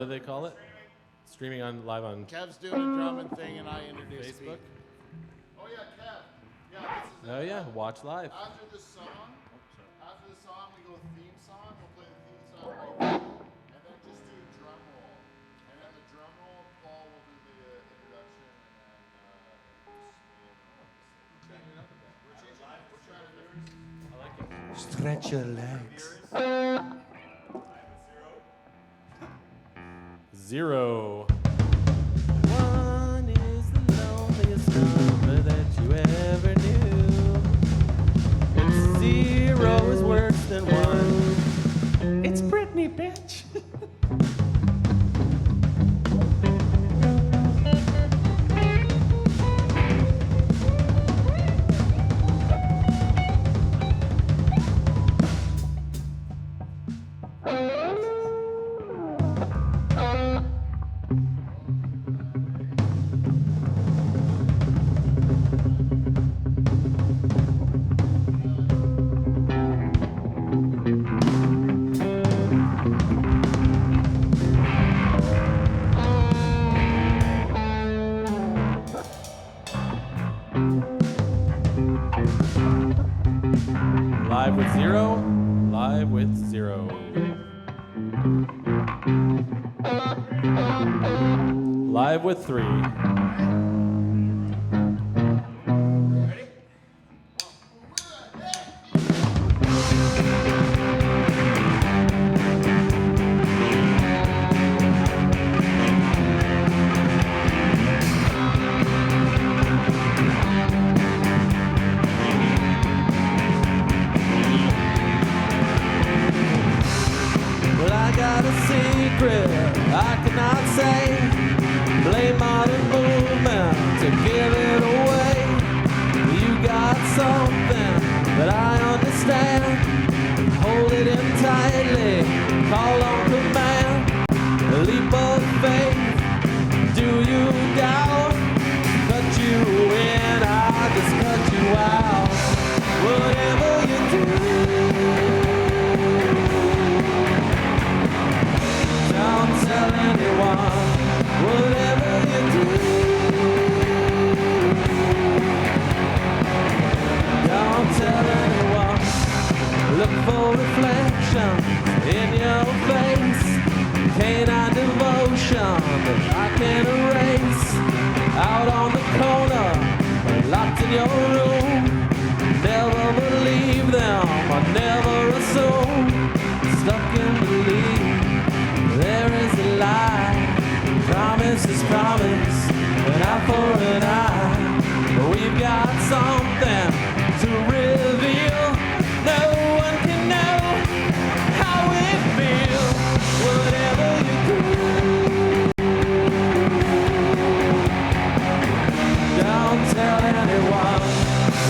What do they call it? Streaming on live on Kev's doing a drumming thing, and I introduced Facebook. Oh yeah, Kev. Yeah, this is. Oh yeah, watch live. After the song, we go theme song. We'll play the theme song right now, and then just do a drum roll. And then the drum roll, Paul will do the introduction, and then we're trying to do it. I like it. Stretch your legs. Zero. One is the loneliest number that you ever knew. And zero is worse than one. It's Britney, bitch. Live with zero. Live with zero. Live with three. Well, I got a secret I cannot say. Blame modern movement to give it away. You got something that I understand. Hold it in tightly, call on command. A leap of faith, do you doubt? Cut you in, I just cut you out. Whatever you do, don't tell anyone. Whatever you do, don't tell anyone. Look for reflection in your face. Canine devotion that I can't erase. Out on the corner, locked in your room. Never believe them, or never assume. Stuck in belief. There is a lie, promise is promise, an eye for an eye. We've got something to reveal. No one can know how we feel. Whatever you do, don't tell anyone.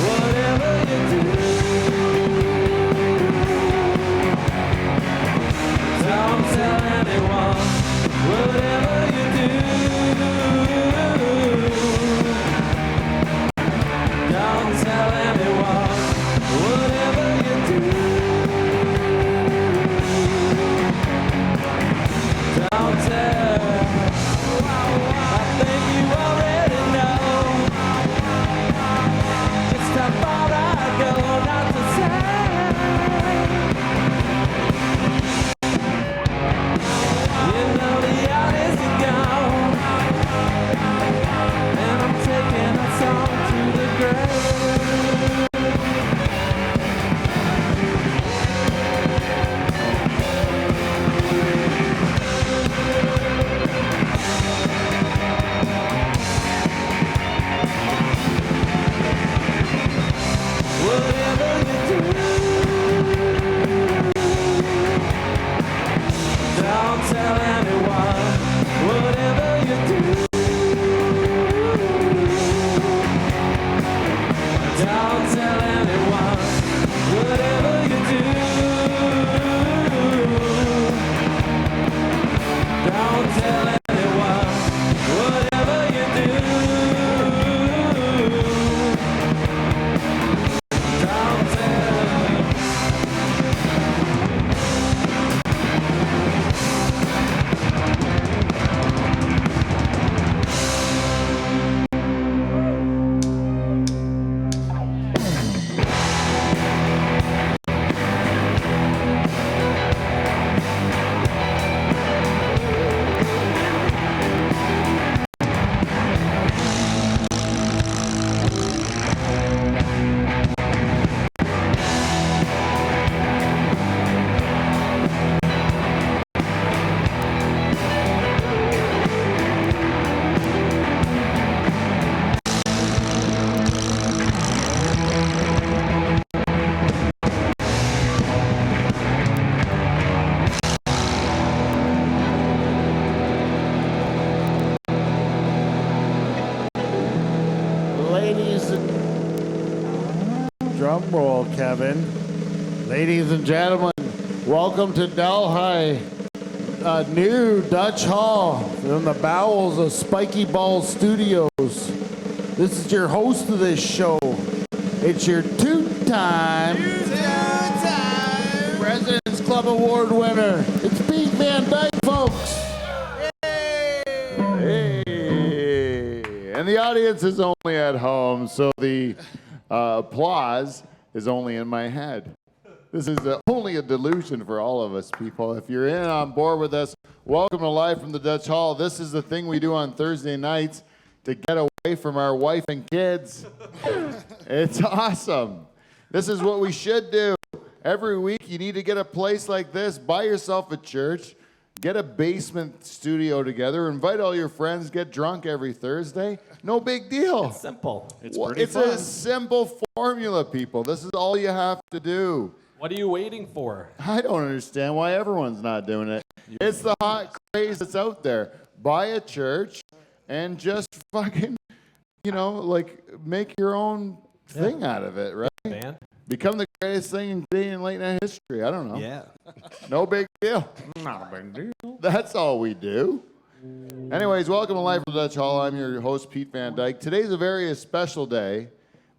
Whatever you do, don't tell anyone. Whatever you do, don't tell anyone. Whatever you do, don't tell. I think you already know just how far I go not to say. You know the artist is gone, and I'm taking a song to the grave. Whatever you do, don't tell anyone. Whatever you do, don't tell anyone. Whatever you do, don't tell anyone. Whatever you do, don't tell. Drum roll, Kevin. Ladies and gentlemen, welcome to Delhi, a new Dutch Hall from the bowels of Spiky Ball Studios. This is your host of this show. It's your two-time President's Club Award winner. It's Pete Van Dyke, folks. Hey. And the audience is only at home, so the applause is only in my head. This is only a delusion for all of us, people. If you're in on board with us, welcome to Live from the Dutch Hall. This is the thing we do on Thursday nights to get away from our wife and kids. It's awesome. This is what we should do. Every week, you need to get a place like this, buy yourself a church, get a basement studio together, invite all your friends, get drunk every Thursday. No big deal. It's simple. It's a simple formula, people. This is all you have to do. What are you waiting for? I don't understand why everyone's not doing it. It's the hot craze that's out there. Buy a church and just fucking, make your own thing out of it, right? Man. Become the greatest thing in Canadian late night history. I don't know. Yeah. No big deal. Not a big deal. That's all we do. Anyways, welcome to Live from the Dutch Hall. I'm your host, Pete Van Dyke. Today's a very special day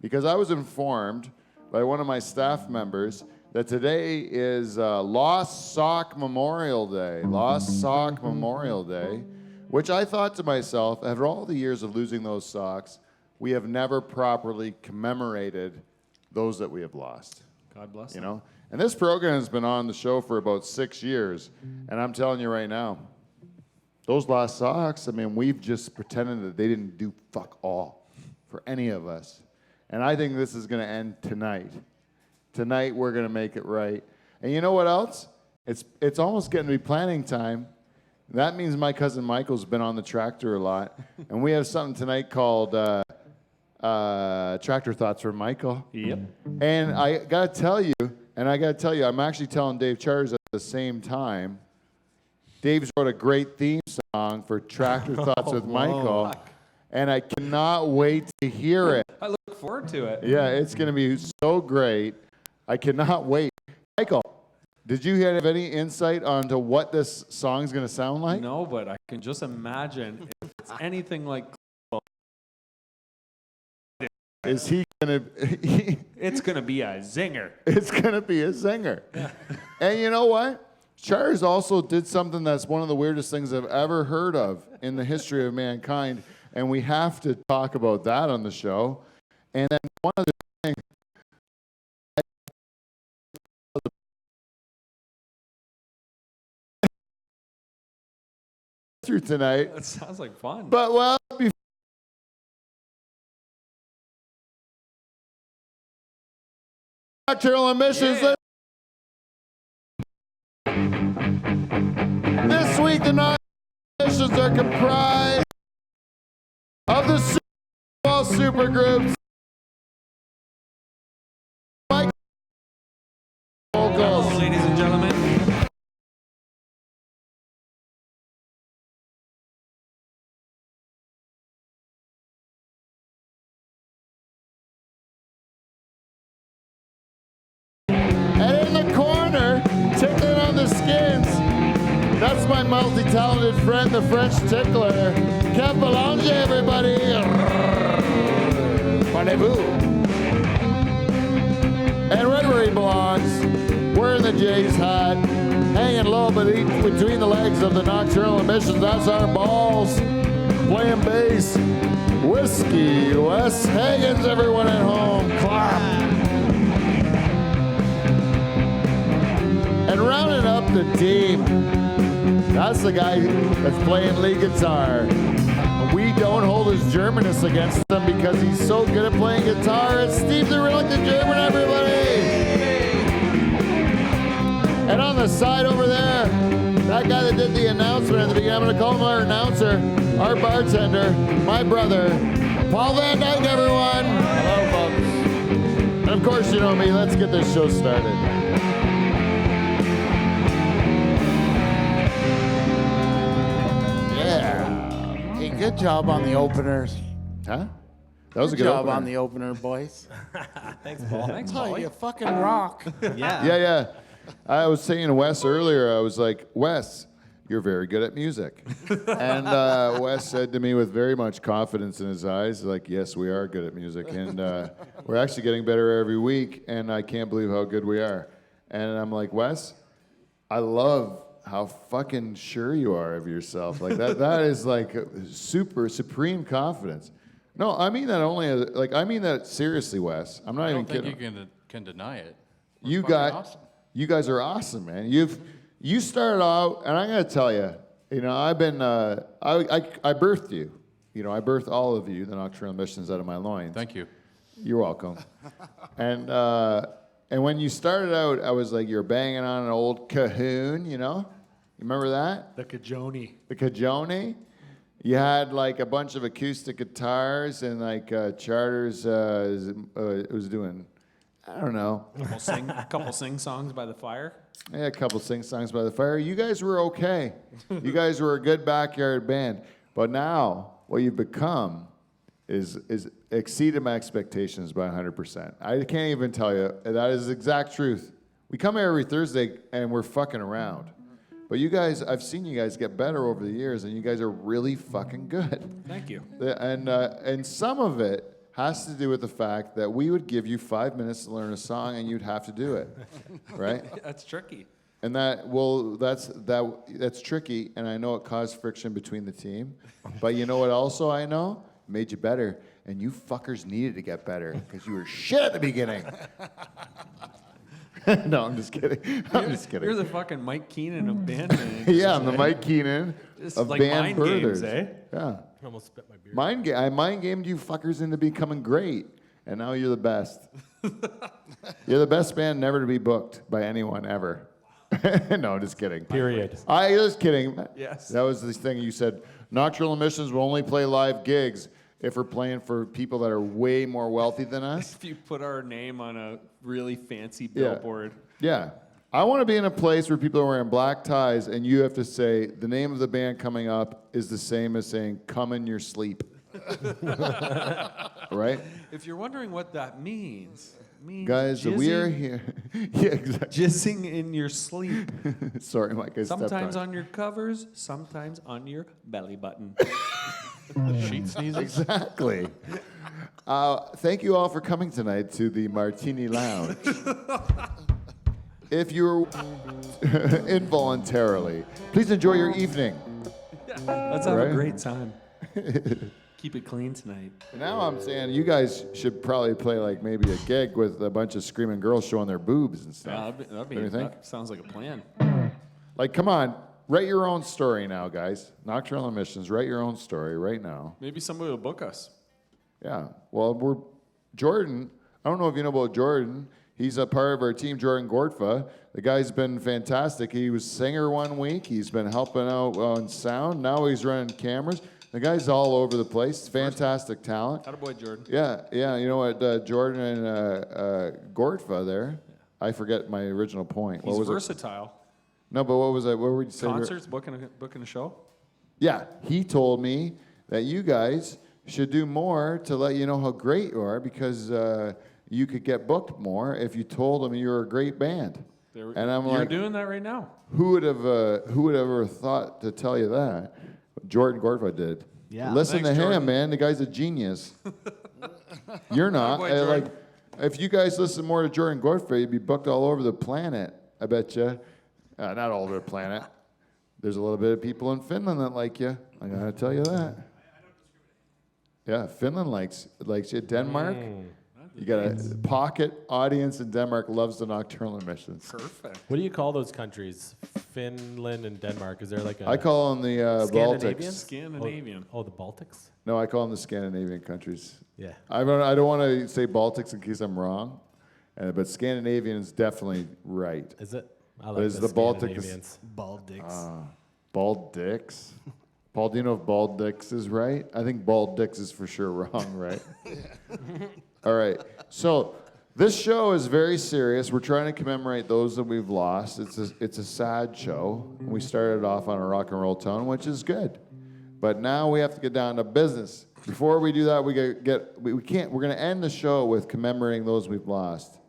because I was informed by one of my staff members that today is Lost Sock Memorial Day. Lost Sock Memorial Day, which I thought to myself, after all the years of losing those socks, we have never properly commemorated those that we have lost. God bless them. And this program has been on the show for about 6 years, and I'm telling you right now, those lost socks, we've just pretended that they didn't do fuck all for any of us. And I think this is going to end tonight. Tonight, we're going to make it right. And you know what else? It's almost getting to be planning time. That means my cousin Michael's been on the tractor a lot. And we have something tonight called Tractor Thoughts for Michael. Yep. And I got to tell you, I'm actually telling Dave Charters at the same time. Dave's wrote a great theme song for Tractor Thoughts with Michael. And I cannot wait to hear it. I look forward to it. Yeah, it's going to be so great. I cannot wait. Michael, did you have any insight onto what this song's going to sound like? No, but I can just imagine if it's anything like... Is he going to... It's going to be a zinger. It's going to be a zinger. Yeah. And you know what? Charles also did something that's one of the weirdest things I've ever heard of in the history of mankind, and we have to talk about that on the show. And then one other thing... through tonight. That sounds like fun. But, well... Nocturnal emissions. Yeah. This week, the nocturnal emissions are comprised of the supergroups. Vocals. Ladies and gentlemen. That's my multi-talented friend, the French tickler. Kev Belanger, everybody. Parlez-vous. And right where he belongs, wearing the Jays hat, hanging low between the legs of the nocturnal emissions. That's our balls. Playing bass, Whiskey, Wes Hagens, everyone at home. Clap. And rounding up the team, that's the guy that's playing lead guitar. We don't hold his Germanness against him because he's so good at playing guitar. It's Steve the Relic, the German, everybody! And on the side over there, that guy that did the announcement at the beginning, I'm going to call him our announcer, our bartender, my brother, Paul Van Dyke, everyone! Hello, folks. And of course, you know me, let's get this show started. Good job on the openers. Huh? That was a good job opener. on the opener, boys. Thanks, Paul. Thanks, Oh, Paul. you fucking rock. Yeah. Yeah. I was saying to Wes earlier, I was like, Wes, you're very good at music. And Wes said to me with very much confidence in his eyes, like, yes, we are good at music. And we're actually getting better every week, and I can't believe how good we are. And I'm like, Wes, I love how fucking sure you are of yourself. Like, that is like supreme confidence. No, I mean that I mean that seriously, Wes. I'm not even kidding. I don't think you can deny it. You Awesome. guys are awesome, man. You started out, and I'm gonna tell you, I've been I birthed you. I birthed all of you, the Nocturnal Emissions, out of my loins. Thank you. You're welcome. And when you started out, I was like, you're banging on an old cajon, You remember that? The Cajoni. The cajone. You had like a bunch of acoustic guitars, and like Charters was doing, I don't know. Couple sing songs by the fire. Yeah, a couple sing songs by the fire. You guys were okay. You guys were a good backyard band. But now, what you've become is exceeded my expectations by 100%. I can't even tell you. That is the exact truth. We come here every Thursday, and we're fucking around. But you guys, I've seen you guys get better over the years, and you guys are really fucking good. Thank you. And some of it has to do with the fact that we would give you 5 minutes to learn a song, and you'd have to do it, right? That's tricky. And that's tricky, and I know it caused friction between the team. But you know what? Also, I know made you better, and you fuckers needed to get better because you were shit at the beginning. No, I'm just kidding. I'm just kidding. You're the fucking Mike Keenan of band names. Yeah, I'm the Mike Keenan Just of like band mind birthers. games, eh? Yeah. I almost spit my beer. I mind gamed you fuckers into becoming great, and now you're the best. You're the best band never to be booked by anyone ever. No, just kidding. Period. I just kidding. Yes. That was this thing you said. Nocturnal Emissions will only play live gigs if we're playing for people that are way more wealthy than us. If you put our name on a really fancy billboard. Yeah. I want to be in a place where people are wearing black ties, and you have to say the name of the band coming up is the same as saying "Come in your sleep." Right? If you're wondering what that means, it means Guys, we are here. Yeah, exactly. jizzing in your sleep. Sorry, Mike. I stepped Sometimes on on your covers, sometimes on your belly button. Sheet sneezes. Exactly. Thank you all for coming tonight to the Martini Lounge. If you're involuntarily, please enjoy your evening. Let's have Right? a great time. Keep it clean tonight. Now I'm saying you guys should probably play like maybe a gig with a bunch of screaming girls showing their boobs and stuff. Don't you think? That sounds like a plan. Like, come on, write your own story now, guys. Nocturnal Emissions, write your own story right now. Maybe somebody will book us. Yeah. Well, Jordan. I don't know if you know about Jordan. He's a part of our team, Jordan Gortfa. The guy's been fantastic. He was singer one week. He's been helping out on sound. Now he's running cameras. The guy's all over the place. Fantastic talent. Attaboy, Jordan. Yeah. You know what, Jordan and Gortfa there. I forget my original point. He's What was it? versatile. No, but what was it? What were you saying? Concerts, booking a show. Yeah, he told me that you guys should do more to let you know how great you are because you could get booked more if you told them you were a great band. And I'm You're like, doing that right now. who would have ever thought to tell you that? Jordan Gortfa did. Yeah. Listen Thanks, to him, Jordan. man. The guy's a genius. You're not. Boy, Jordan. Like, if you guys listen more to Jordan Gortfa, you'd be booked all over the planet. I bet you. Not all over the planet. There's a little bit of people in Finland that like you. I gotta tell you that. Yeah, Finland likes you. Denmark. You got a pocket audience in Denmark loves the Nocturnal Emissions. Perfect. What do you call those countries? Finland and Denmark. Is there like a I call them the Scandinavian? Baltics. Scandinavian. Oh, the Baltics? No, I call them the Scandinavian countries. Yeah. I don't want to say Baltics in case I'm wrong, but Scandinavian is definitely right. Is it? I But like is the the Baltics- Scandinavians. Bald dicks. Bald dicks. Paul, do you know if bald dicks is right? I think bald dicks is for sure wrong, right? All right. So this show is very serious. We're trying to commemorate those that we've lost. It's a sad show. We started off on a rock and roll tone, which is good. But now we have to get down to business. Before we do that, we can't. We're gonna end the show with commemorating those we've lost,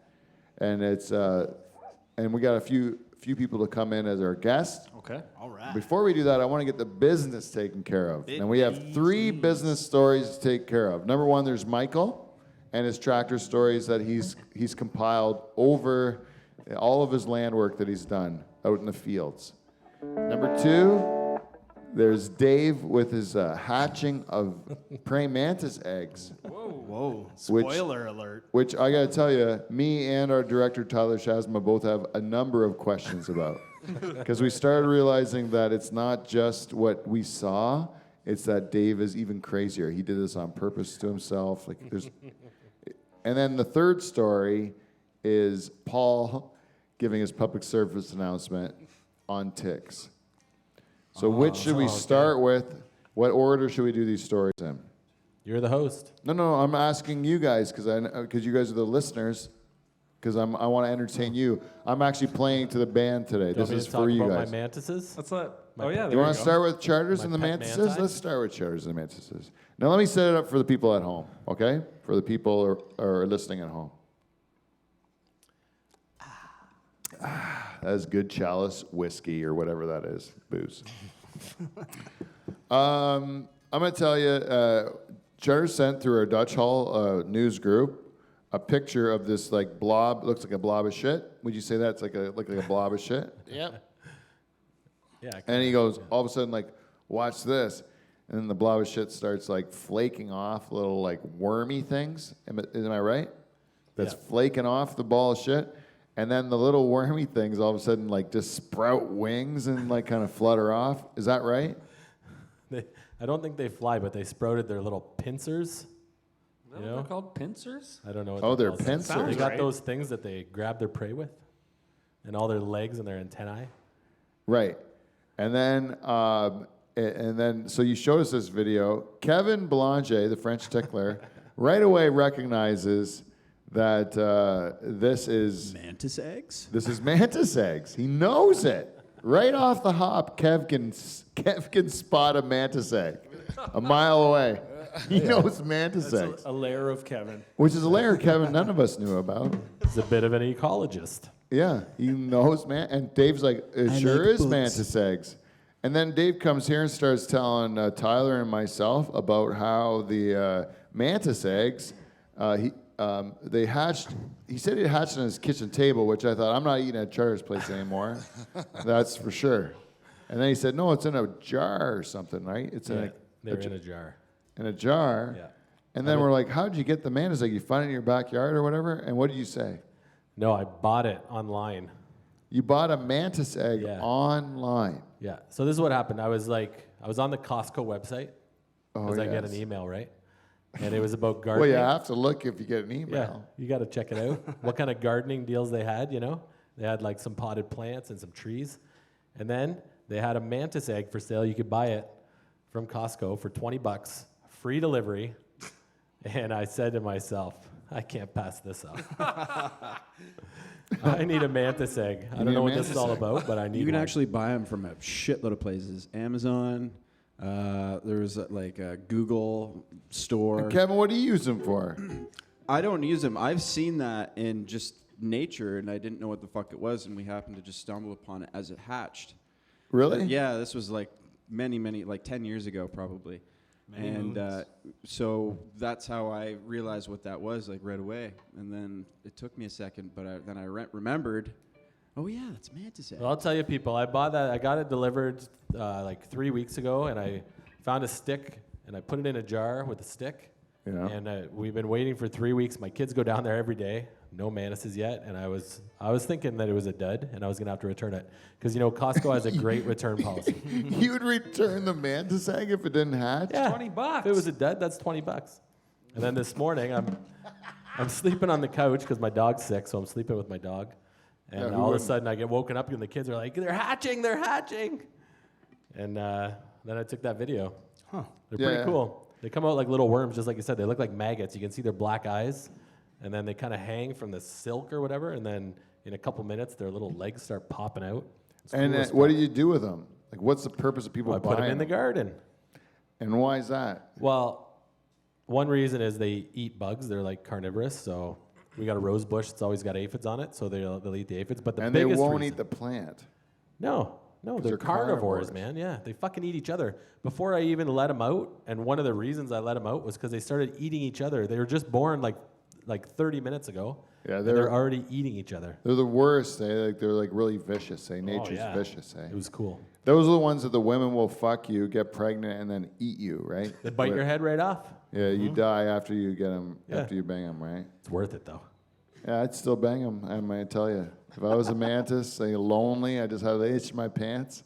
and it's and we got a few people to come in as our guests. Okay. All right. Before we do that, I want to get the business taken care of, and we have 3 business stories to take care of. Number 1, there's Michael and his tractor stories that he's compiled over all of his land work that he's done out in the fields. Number 2. There's Dave with his hatching of praying mantis eggs. Whoa. Which- Spoiler alert. Which I gotta tell you, me and our director Tyler Shazma both have a number of questions about. Because we started realizing that it's not just what we saw, it's that Dave is even crazier. He did this on purpose to himself. And then the 3rd story is Paul giving his public service announcement on ticks. So which should we start with? What order should we do these stories in? You're the host. No, I'm asking you guys because you guys are the listeners. Because I want to entertain you. I'm actually playing to the band today. Do you This want me is to talk for you about guys. my mantises? That's not. My Oh yeah. pet- There You want to go. start with charters My and the pet mantises? manti? Let's start with charters and the mantises. Now let me set it up for the people at home, okay? For the people who are listening at home. That is good chalice whiskey or whatever that is, booze. I'm going to tell you, Charter sent through our Dutch Hall news group a picture of this like blob, looks like a blob of shit. Would you say that's like a blob of shit? Yep. Yeah. And he goes, all of a sudden, like, watch this. And then the blob of shit starts like flaking off little like wormy things. Am I right? That's Yeah. flaking off the ball of shit. And then the little wormy things all of a sudden like just sprout wings and like kind of flutter off. Is that right? I don't think they fly, but they sprouted their little pincers. Is that You what know? they're called? Pincers? I don't know. What Oh, they're called. pincers. They Sounds got right. those things that they grab their prey with, and all their legs and their antennae. Right. And then so you showed us this video. Kevin Boulanger, the French tickler, right away recognizes that this is Mantis eggs? mantis eggs. He knows it. Right off the hop, Kev can spot a mantis egg a mile away. He knows mantis eggs, A layer of Kevin. which is a layer, Kevin, none of us knew about. He's a bit of an ecologist. Yeah, he knows, man. And Dave's like, it I sure like is boots. mantis eggs. And then Dave comes here and starts telling Tyler and myself about how the mantis eggs, they hatched. He said he hatched on his kitchen table, which I thought, I'm not eating at Charter's place anymore. That's for sure. And then he said, no, it's in a jar or something, right? It's Yeah, in they're in a jar. in a jar. Yeah. And then we're like, how did you get the mantis egg? You find it in your backyard or whatever? And what did you say? No, I bought it online. You bought a mantis egg Yeah. online. Yeah. So this is what happened. I was on the Costco website because I get yes. an email, right? And it was about Well, gardening. you have to look if you get an Yeah, email. you got to check it out. What kind of gardening deals they had, you know? They had like some potted plants and some trees. And then they had a mantis egg for sale. You could buy it from Costco for $20, free delivery. And I said to myself, I can't pass this up. I need a mantis egg. I need don't know a what this is mantis all egg. about, but I need You can one. actually buy them from a shitload of places. Amazon. There's like a Google store. Kevin, what do you use them for? I don't use them. I've seen that in just nature, and I didn't know what the fuck it was, and we happened to just stumble upon it as it hatched. Really? Yeah, this was like many, like 10 years ago probably. So that's how I realized what that was, like right away. And then it took me a second, but then I remembered, oh yeah, that's mantis egg. Well, I'll tell you, people. I bought that. I got it delivered like 3 weeks ago, and I found a stick, and I put it in a jar with a stick. Yeah. And we've been waiting for 3 weeks. My kids go down there every day. No mantises yet, and I was thinking that it was a dud, and I was gonna have to return it because Costco has a great return policy. You would return the mantis egg if it didn't hatch? Yeah, $20. If it was a dud, that's $20. And then this morning, I'm sleeping on the couch because my dog's sick, so I'm sleeping with my dog. And Yeah, who all of a wouldn't? sudden, I get woken up and the kids are like, "They're hatching! And then I took that video. Huh. They're Yeah. pretty cool. They come out like little worms, just like you said. They look like maggots. You can see their black eyes, and then they kind of hang from the silk or whatever. And then in a couple minutes, their little legs start popping out. It's And cool as what fuck. do you do with them? Like, what's the purpose of people I put them buying in the garden. And why is that? Well, one reason is they eat bugs. They're like carnivorous. So we got a rose bush. It's always got aphids on it. So they'll eat the aphids. But the And they biggest won't reason, eat the plant. No, they're they're carnivores, carnivores. man. Yeah, they fucking eat each other. Before I even let them out, and one of the reasons I let them out was because they started eating each other. They were just born like 30 minutes ago. Yeah, and they're- they're already eating each other. They're the worst. They're like really vicious. Nature's yeah. vicious. It was cool. Those are the ones that the women will fuck you, get pregnant, and then eat you, right? They bite your head right off. Yeah, you die after you get them, Yeah. after you bang them, right? It's worth it though. Yeah, I'd still bang them. I might tell you. If I was a mantis, say lonely, I just had to itch my pants.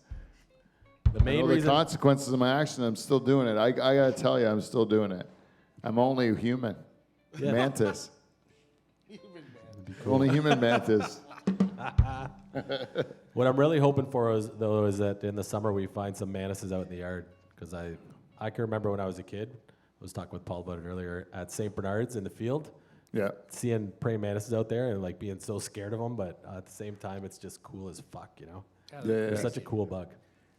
The I main know the reason. consequences of my action. I'm still doing it. I gotta tell you, I'm still doing it. I'm only human. Yeah. Mantis. Only human mantis. What I'm really hoping for is that in the summer we find some mantises out in the yard, because I can remember when I was a kid. I was talking with Paul about it earlier at St. Bernard's in the field, Yeah. seeing praying mantises out there and like being so scared of them, but at the same time it's just cool as fuck, you know. Yeah, They're yeah. such a cool bug.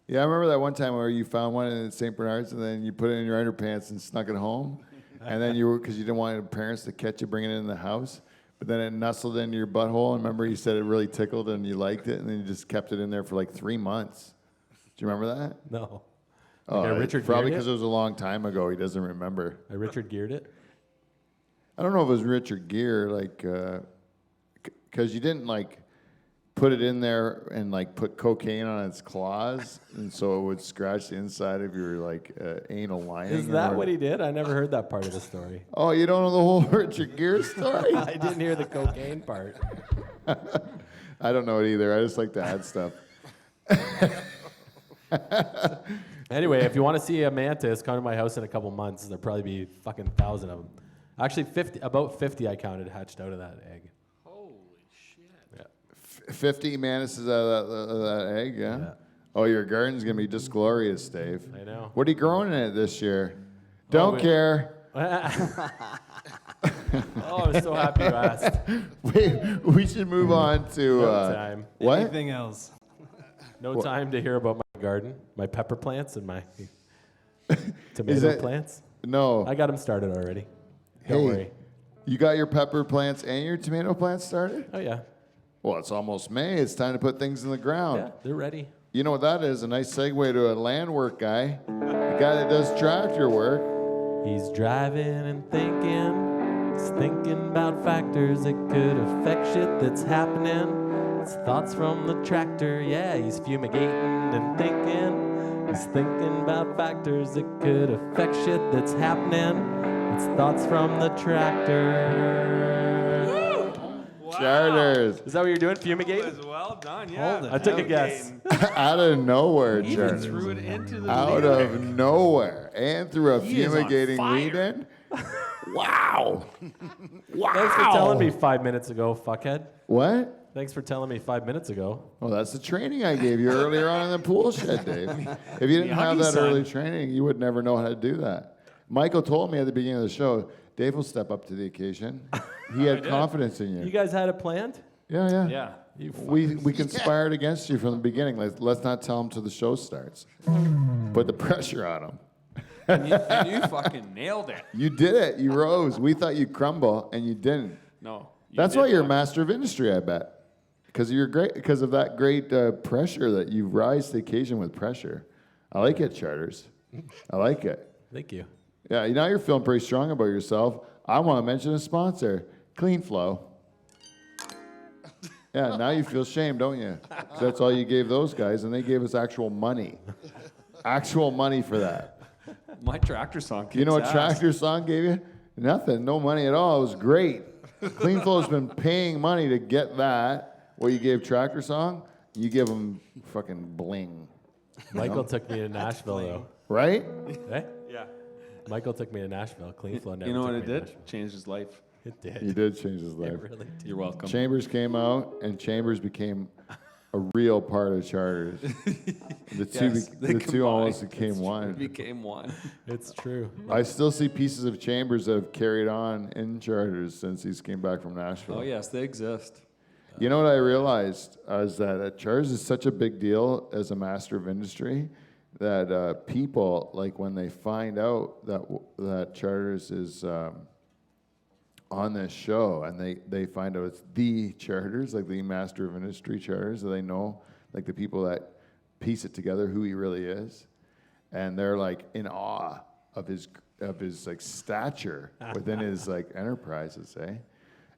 Yeah, I remember that one time where you found one in St. Bernard's and then you put it in your underpants and snuck it home. And then because you didn't want your parents to catch you bringing it in the house. But then it nestled into your butthole. And remember you said it really tickled and you liked it. And then you just kept it in there for like 3 months. Do you remember that? No. Oh, Like a Richard probably Gere because it was a long time ago. He doesn't remember. I Richard geared it. I don't know if it was Richard Gere, like, because you didn't like put it in there and like put cocaine on its claws, and so it would scratch the inside of your like anal lining. Is that what he did? I never heard that part of the story. Oh, you don't know the whole Richard Gere story? I didn't hear the cocaine part. I don't know it either. I just like to add stuff. Anyway, if you want to see a mantis, come to my house in a couple months. There'll probably be fucking 1,000 of them. Actually, about 50 I counted hatched out of that egg. Holy shit. 50 mantises out of that egg, yeah? Yeah. Oh, your garden's going to be just glorious, Dave. I know. What are you growing in it this year? Don't wait. care. Oh, I'm so happy you asked. We should move on to... No time. What? Anything else? No time to hear about my garden, my pepper plants, and my Is tomato it- plants. No. I got them started already. Don't worry. You got your pepper plants and your tomato plants started? Oh, yeah. Well, it's almost May. It's time to put things in the ground. Yeah, they're ready. You know what that is? A nice segue to a land work guy. The guy that does tractor work. He's driving and thinking. He's thinking about factors that could affect shit that's happening. It's thoughts from the tractor. Yeah, he's fumigating and thinking. He's thinking about factors that could affect shit that's happening. It's thoughts from the tractor. Charters. Is that what you're doing? Fumigating? Well done, yeah. I took a guess. Out of nowhere, Even Charters. threw it into the Out lyric. of nowhere. And through a He is on fumigating fire. lead in. Wow. Thanks for telling me 5 minutes ago, fuckhead. What? Thanks for telling me 5 minutes ago. Well, that's the training I gave you earlier on in the pool shed, Dave. If you didn't have Miyagi-san. that early training, you would never know how to do that. Michael told me at the beginning of the show, Dave will step up to the occasion. He had confidence in You you. guys had it planned? Yeah. Yeah. We conspired against you from the beginning. Let's not tell him till the show starts. Put the pressure on him. And you fucking nailed it. You did it. You rose. We thought you'd crumble, and you didn't. No. you That's did why you're a fuck- master of industry, I bet. Because you're great. Because of that great pressure that you rise to the occasion with pressure. I like it, Charters. I like it. Thank you. Yeah, now you're feeling pretty strong about yourself. I want to mention a sponsor, Clean Flow. Yeah, now you feel shame, don't you? 'Cause that's all you gave those guys, and they gave us actual money. Actual money for that. My tractor song kicks You know what ass. Tractor Song gave you? Nothing, no money at all. It was great. Clean Flow's been paying money to get that. What you gave Tractor Song, you give them fucking bling, Michael took me to Nashville, though. right? Eh? Yeah. Michael took me to Nashville. Clean Flow never You know took what it me to did? Nashville. Changed his life. It did. He did change his life. It really did. You're welcome. Chambers came out, and Chambers became a real part of Charters. The two, Yes, they the two almost combined. became It one. became one. It's true. I still see pieces of Chambers that have carried on in Charters since he's came back from Nashville. Oh, yes, they exist. You know what I realized is that Charters is such a big deal as a master of industry that people, like when they find out that Charters is on this show, and they find out it's the Charters, like the Master of Industry Charters, that they know, like the people that piece it together, who he really is, and they're like in awe of his like stature within his like enterprises, eh?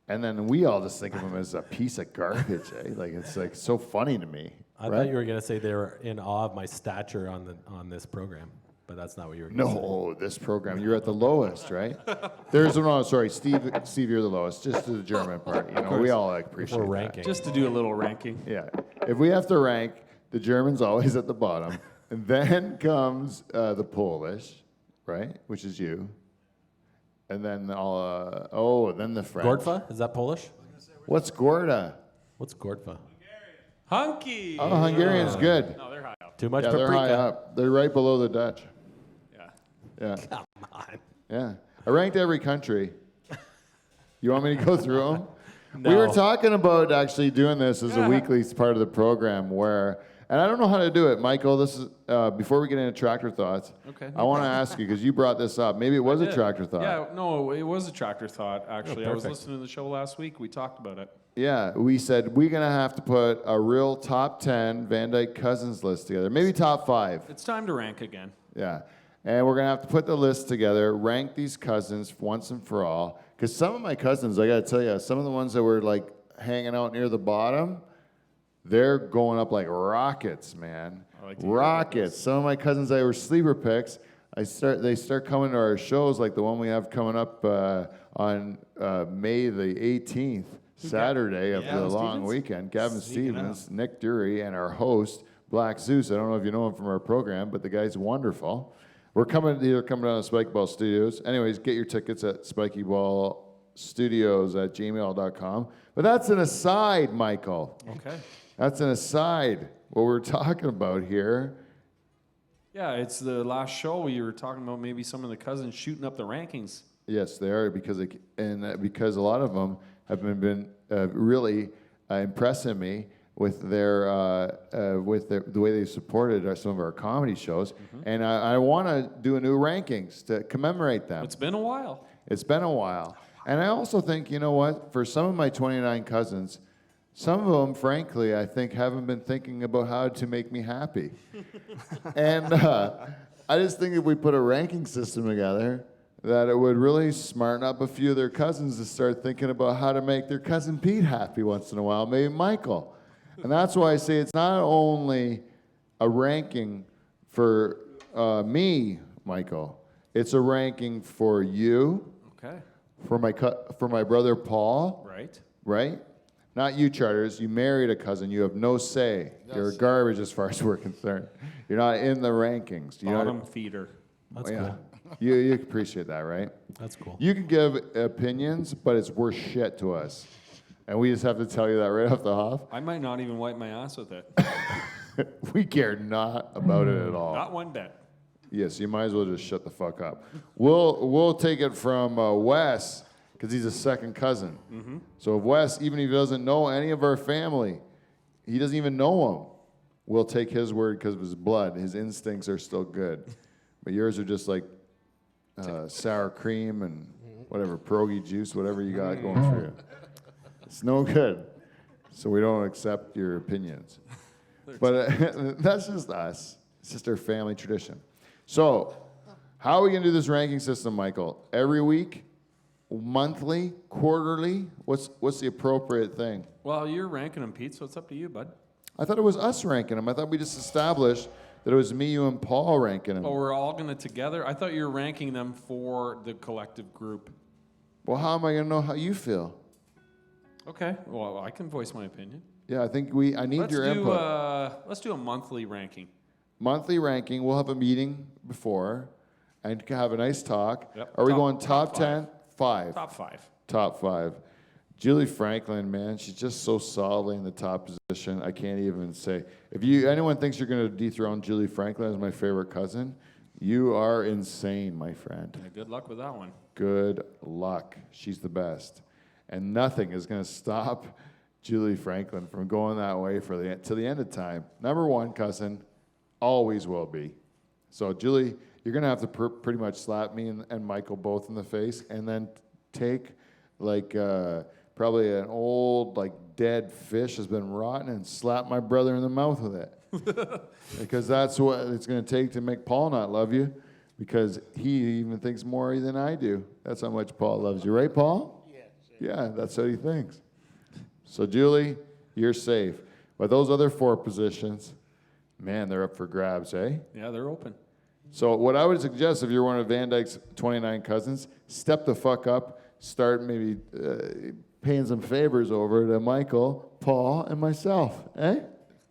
And then we all just think of him as a piece of garbage, eh? Like it's like so funny to me. I thought you were gonna say they were in awe of my stature on this program, but that's not what you were gonna say. No, this program, you're at the lowest, right? Sorry, Steve, you're the lowest, just to the German part. You know, we all like appreciate We're that. ranking. Just to do a little ranking. Yeah, if we have to rank, the German's always at the bottom, and then comes the Polish, right, which is you, and then then the French. Gordfa? Is that Polish? What's Gorda? What's Gordfa? Hunky. Oh, Hungarian's good. No, they're high up. Too much Yeah, they're paprika. high up. They're right below the Dutch. Yeah. Yeah. Come on. Yeah. I ranked every country. You want me to go through them? We were No. talking about actually doing this as a weekly part of the program where, and I don't know how to do it, Michael. This is before we get into tractor thoughts. Okay. I want to ask you because you brought this up. Maybe it was a Did. tractor thought. Yeah, no, it was a tractor thought, actually. I was perfect. listening to the show last week. We talked about it. Yeah, we said we're gonna have to put a real top 10 Van Dyke Cousins list together. Maybe top 5. It's time to rank again. Yeah. And we're going to have to put the list together, rank these cousins once and for all. Because some of my cousins, I got to tell you, some of the ones that were like hanging out near the bottom, they're going up like rockets, man. I like to hear about Rockets. Some of my cousins that were sleeper picks, they start coming to our shows, like the one we have coming up on May the 18th, Saturday of the Gavin long Stevens? weekend. Gavin Sneaking Stevens, Nick Dury, and our host, Black Zeus. I don't know if you know him from our program, but the guy's wonderful. They're coming down to Spikeball Studios. Anyways, get your tickets at spikeballstudios@gmail.com. But that's an aside, Michael. Okay. That's an aside. What we're talking about here. Yeah, it's the last show where you were talking about maybe some of the cousins shooting up the rankings. Yes, they are because because a lot of them have been really impressing me with the way they supported some of our comedy shows, and I want to do a new rankings to commemorate them. It's been a while. It's been a while, and I also think, you know what, for some of my 29 cousins, some of them, frankly, I think haven't been thinking about how to make me happy, and I just think if we put a ranking system together, that it would really smarten up a few of their cousins to start thinking about how to make their cousin Pete happy once in a while, maybe Michael. And that's why I say it's not only a ranking for me, Michael. It's a ranking for you, Okay. for my brother Paul, Right. right? Not you, Charters. You married a cousin. You have no say. You're garbage as far as we're concerned. You're not in the rankings. You know- Bottom feeder. That's yeah. cool. You appreciate that, right? That's cool. You can give opinions, but it's worth shit to us. And we just have to tell you that right off the hop. I might not even wipe my ass with it. We care not about it at all. Not one bit. Yes, you might as well just shut the fuck up. We'll take it from Wes, because he's a second cousin. So if Wes, even if he doesn't know any of our family, he doesn't even know him, we'll take his word because of his blood. His instincts are still good. But yours are just like sour cream and whatever, pierogi juice, whatever you got going for you. It's no good. So we don't accept your opinions. But that's just us. It's just our family tradition. So how are we going to do this ranking system, Michael? Every week? Monthly? Quarterly? What's the appropriate thing? Well, you're ranking them, Pete, so it's up to you, bud. I thought it was us ranking them. I thought we just established that it was me, you, and Paul ranking them. Oh, we're all going to together? I thought you were ranking them for the collective group. Well, how am I going to know how you feel? Okay, well, I can voice my opinion. Yeah, I think I need your input. Let's do a monthly ranking. Monthly ranking. We'll have a meeting before and have a nice talk. Yep. Are we Top- going top top 10? 5. Top 5. Top 5. Julie Franklin, man, she's just so solidly in the top position. I can't even say. If anyone thinks you're going to dethrone Julie Franklin as my favorite cousin, you are insane, my friend. Yeah, good luck with that one. Good luck. She's the best. And nothing is going to stop Julie Franklin from going that way till the end of time. Number 1 cousin, always will be. So Julie, you're gonna have to pretty much slap me and Michael both in the face, and then take like probably an old like dead fish has been rotten, and slap my brother in the mouth with it. Because that's what it's gonna take to make Paul not love you, because he even thinks more than I do. That's how much Paul loves you, right, Paul? Yes. Yeah, that's what he thinks. So Julie, you're safe. But those other 4 positions, man, they're up for grabs, eh? Yeah, they're open. So what I would suggest, if you're one of Van Dyke's 29 cousins, step the fuck up, start maybe paying some favors over to Michael, Paul, and myself, eh?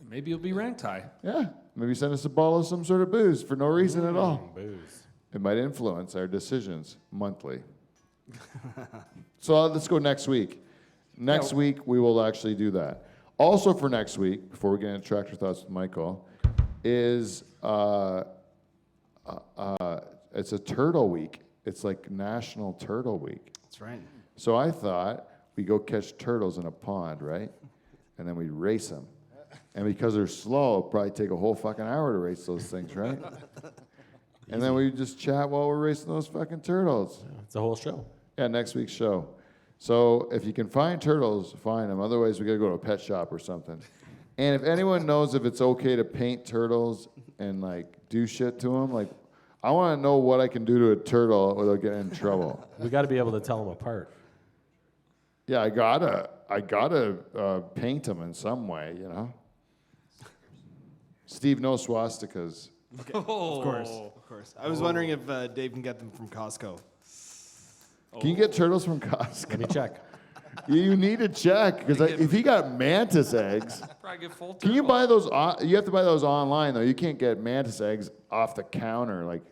Maybe you'll be ranked high. Yeah, maybe send us a bottle of some sort of booze for no reason at all. Booze. It might influence our decisions monthly. So let's go next week. Next week, we will actually do that. Also for next week, before we get into Tractor Thoughts with Michael, is it's a turtle week. It's like National Turtle Week. That's right. So I thought we go catch turtles in a pond, right? And then we race them. And because they're slow, it'll probably take a whole fucking hour to race those things, right? And then we just chat while we're racing those fucking turtles. Yeah, it's a whole show. Yeah, next week's show. So if you can find turtles, find them. Otherwise, we got to go to a pet shop or something. And if anyone knows if it's okay to paint turtles and like do shit to them, like I want to know what I can do to a turtle without getting in trouble. We got to be able to tell them apart. Yeah, I gotta paint them in some way, you know. Steve, no swastikas. Okay. Of course. I was wondering if Dave can get them from Costco. Can you get turtles from Costco? Let me check. You need to check, because if he got mantis eggs, Probably get full can you turtle. buy those? You have to buy those online though. You can't get mantis eggs off the counter, like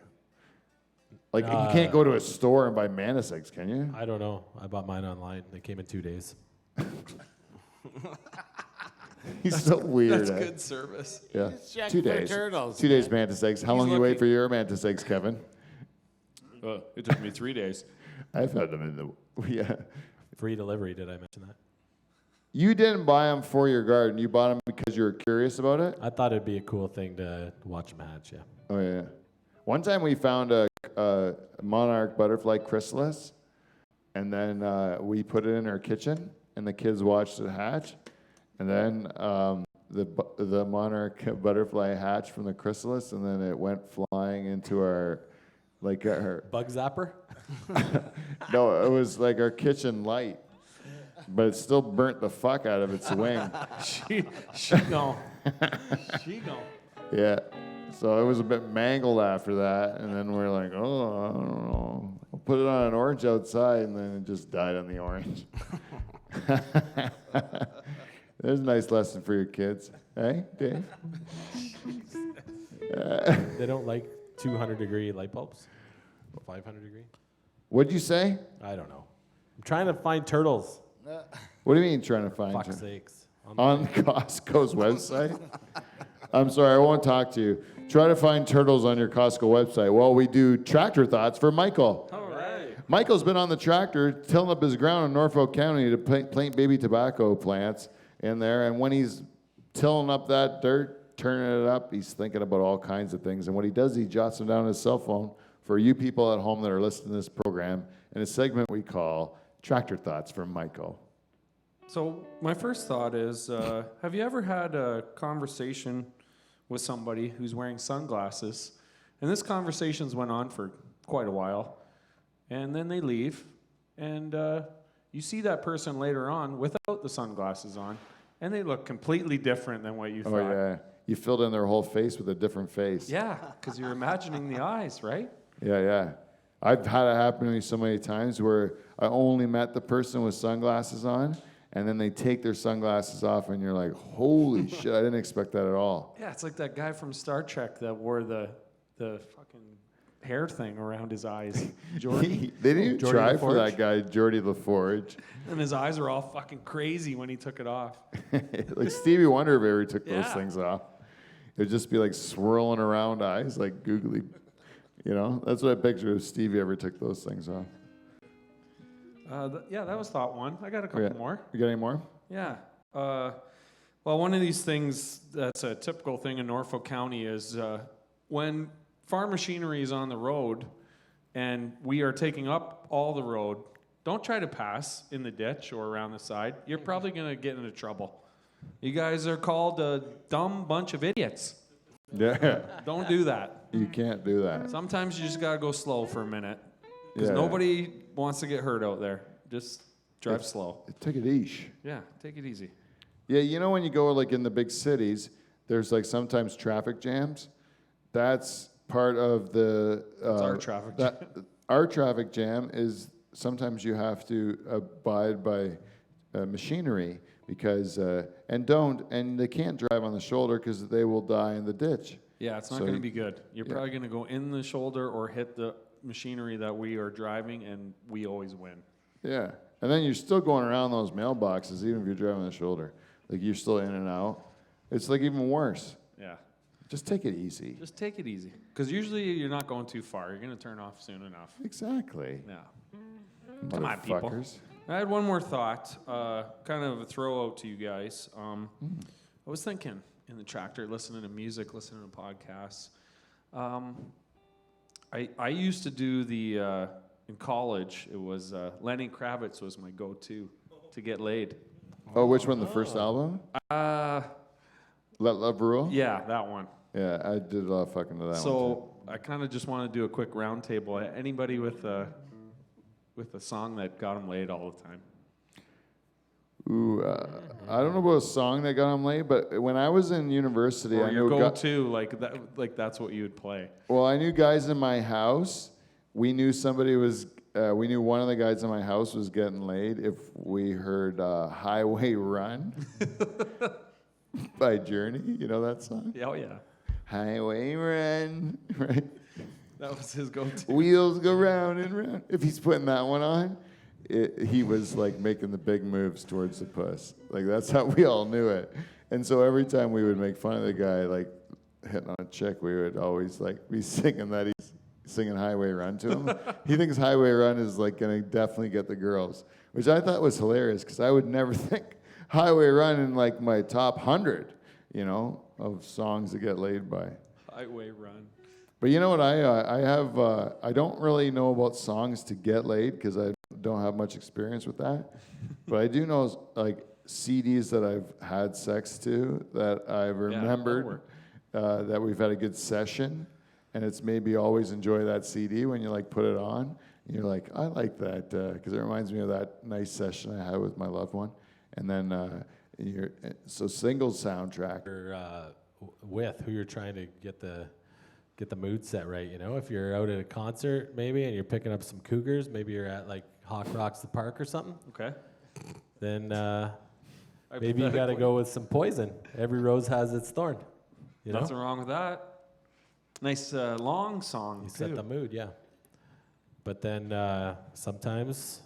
you can't go to a store and buy mantis eggs, can you? I don't know. I bought mine online. They came in 2 days. He's so weird. That's eh? good service. Yeah, check 2 for days. turtles, 2 days mantis eggs. How long you wait looking. for your mantis eggs, Kevin? It took me 3 days. I've had them in the yeah. Free delivery, did I mention that? You didn't buy them for your garden. You bought them because you were curious about it. I thought it'd be a cool thing to watch them hatch, yeah. Oh yeah. One time we found a monarch butterfly chrysalis, and then we put it in our kitchen, and the kids watched it hatch, and then the monarch butterfly hatched from the chrysalis, and then it went flying into our Bug zapper? no, it was like our kitchen light, but it still burnt the fuck out of its wing. She know. She know. Yeah. So it was a bit mangled after that, and then we're like, oh, I don't know. I'll put it on an orange outside, and then it just died on the orange. There's a nice lesson for your kids. Hey, Dave? They don't like 200-degree light bulbs? 500-degree? What'd you say? I don't know. I'm trying to find turtles. What do you mean trying to find Fuck's you? sakes. On Costco's website? I'm sorry, I won't talk to you. Try to find turtles on your Costco website. Well, we do tractor thoughts for Michael. All right. Michael's been on the tractor tilling up his ground in Norfolk County to plant baby tobacco plants in there. And when he's tilling up that dirt, turning it up, he's thinking about all kinds of things. And what he does, he jots them down on his cell phone for you people at home that are listening to this program in a segment we call Tractor Thoughts from Michael. So my first thought is, have you ever had a conversation with somebody who's wearing sunglasses, and this conversation's went on for quite a while, and then they leave, and you see that person later on without the sunglasses on, and they look completely different than what you thought. Oh, yeah. You filled in their whole face with a different face. Yeah, because you're imagining the eyes, right? Yeah, yeah. I've had it happen to me so many times where I only met the person with sunglasses on, and then they take their sunglasses off, and you're like, holy shit, I didn't expect that at all. Yeah, it's like that guy from Star Trek that wore the fucking hair thing around his eyes. Jordy. They didn't even Geordie try for LaForge. that guy, Geordie LaForge. And his eyes were all fucking crazy when he took it off. Like Stevie Wonder if ever took those Yeah. things off. It would just be like swirling around eyes, like googly. You know, that's what I picture if Stevie ever took those things off. Yeah, that was thought one. I got a couple Okay. more. You got any more? Yeah. Well, one of these things that's a typical thing in Norfolk County is when farm machinery is on the road and we are taking up all the road, don't try to pass in the ditch or around the side. You're probably going to get into trouble. You guys are called a dumb bunch of idiots. Yeah. Don't do that. You can't do that. Sometimes you just got to go slow for a minute because Yeah. nobody wants to get hurt out there. Just drive slow. Take it easy. Yeah, take it easy. Yeah, you know when you go like in the big cities, there's like sometimes traffic jams. That's part of the. It's our traffic jam. Our traffic jam is sometimes you have to abide by machinery because and they can't drive on the shoulder because they will die in the ditch. Yeah, it's not So going to you- be good. You're probably going to go in the shoulder or hit the machinery that we are driving, and we always win. Yeah, and then you're still going around those mailboxes even if you're driving on the shoulder. Like you're still in and out. It's like even worse. Yeah. Just take it easy. Just take it easy. Because usually you're not going too far. You're going to turn off soon enough. Exactly. Yeah. Come on, people. Motherfuckers. I had one more thought, kind of a throw out to you guys. I was thinking in the tractor, listening to music, listening to podcasts. I used to do the, in college, it was Lenny Kravitz was my go-to to get laid. Oh, which one? The first album? Let Love Rule? Yeah, that one. Yeah, I did a lot of fucking to that one. So I kind of just want to do a quick round table. Anybody with a song that got them laid all the time? Ooh, I don't know about a song that got him laid, but when I was in university, Or I your knew go-to, like that's what you would play. well, I knew guys in my house. We knew somebody was. We knew one of the guys in my house was getting laid if we heard "Highway Run" by Journey. You know that song? Yeah, oh yeah. Highway Run, right? That was his go-to. Wheels go round and round. If he's putting that one on, he was like making the big moves towards the puss. Like that's how we all knew it. And so every time we would make fun of the guy like hitting on a chick, we would always like be singing that he's singing Highway Run to him. He thinks Highway Run is like gonna definitely get the girls, which I thought was hilarious because I would never think Highway Run in like my top 100, you know, of songs that get laid by. Highway Run. But you know what? I have I don't really know about songs to get laid because I don't have much experience with that. But I do know like CDs that I've had sex to that I've remembered that we've had a good session, and it's made me always enjoy that CD when you like put it on. And you're like, I like that because it reminds me of that nice session I had with my loved one. And then so single soundtrack. Or with who you're trying to get the mood set right, you know? If you're out at a concert maybe and you're picking up some cougars, maybe you're at like Hawk Rocks the Park or something, Okay. then maybe you got to go with some Poison. Every rose has its thorn, you know? Nothing wrong with that. Nice long song You too. set the mood, yeah. But then sometimes,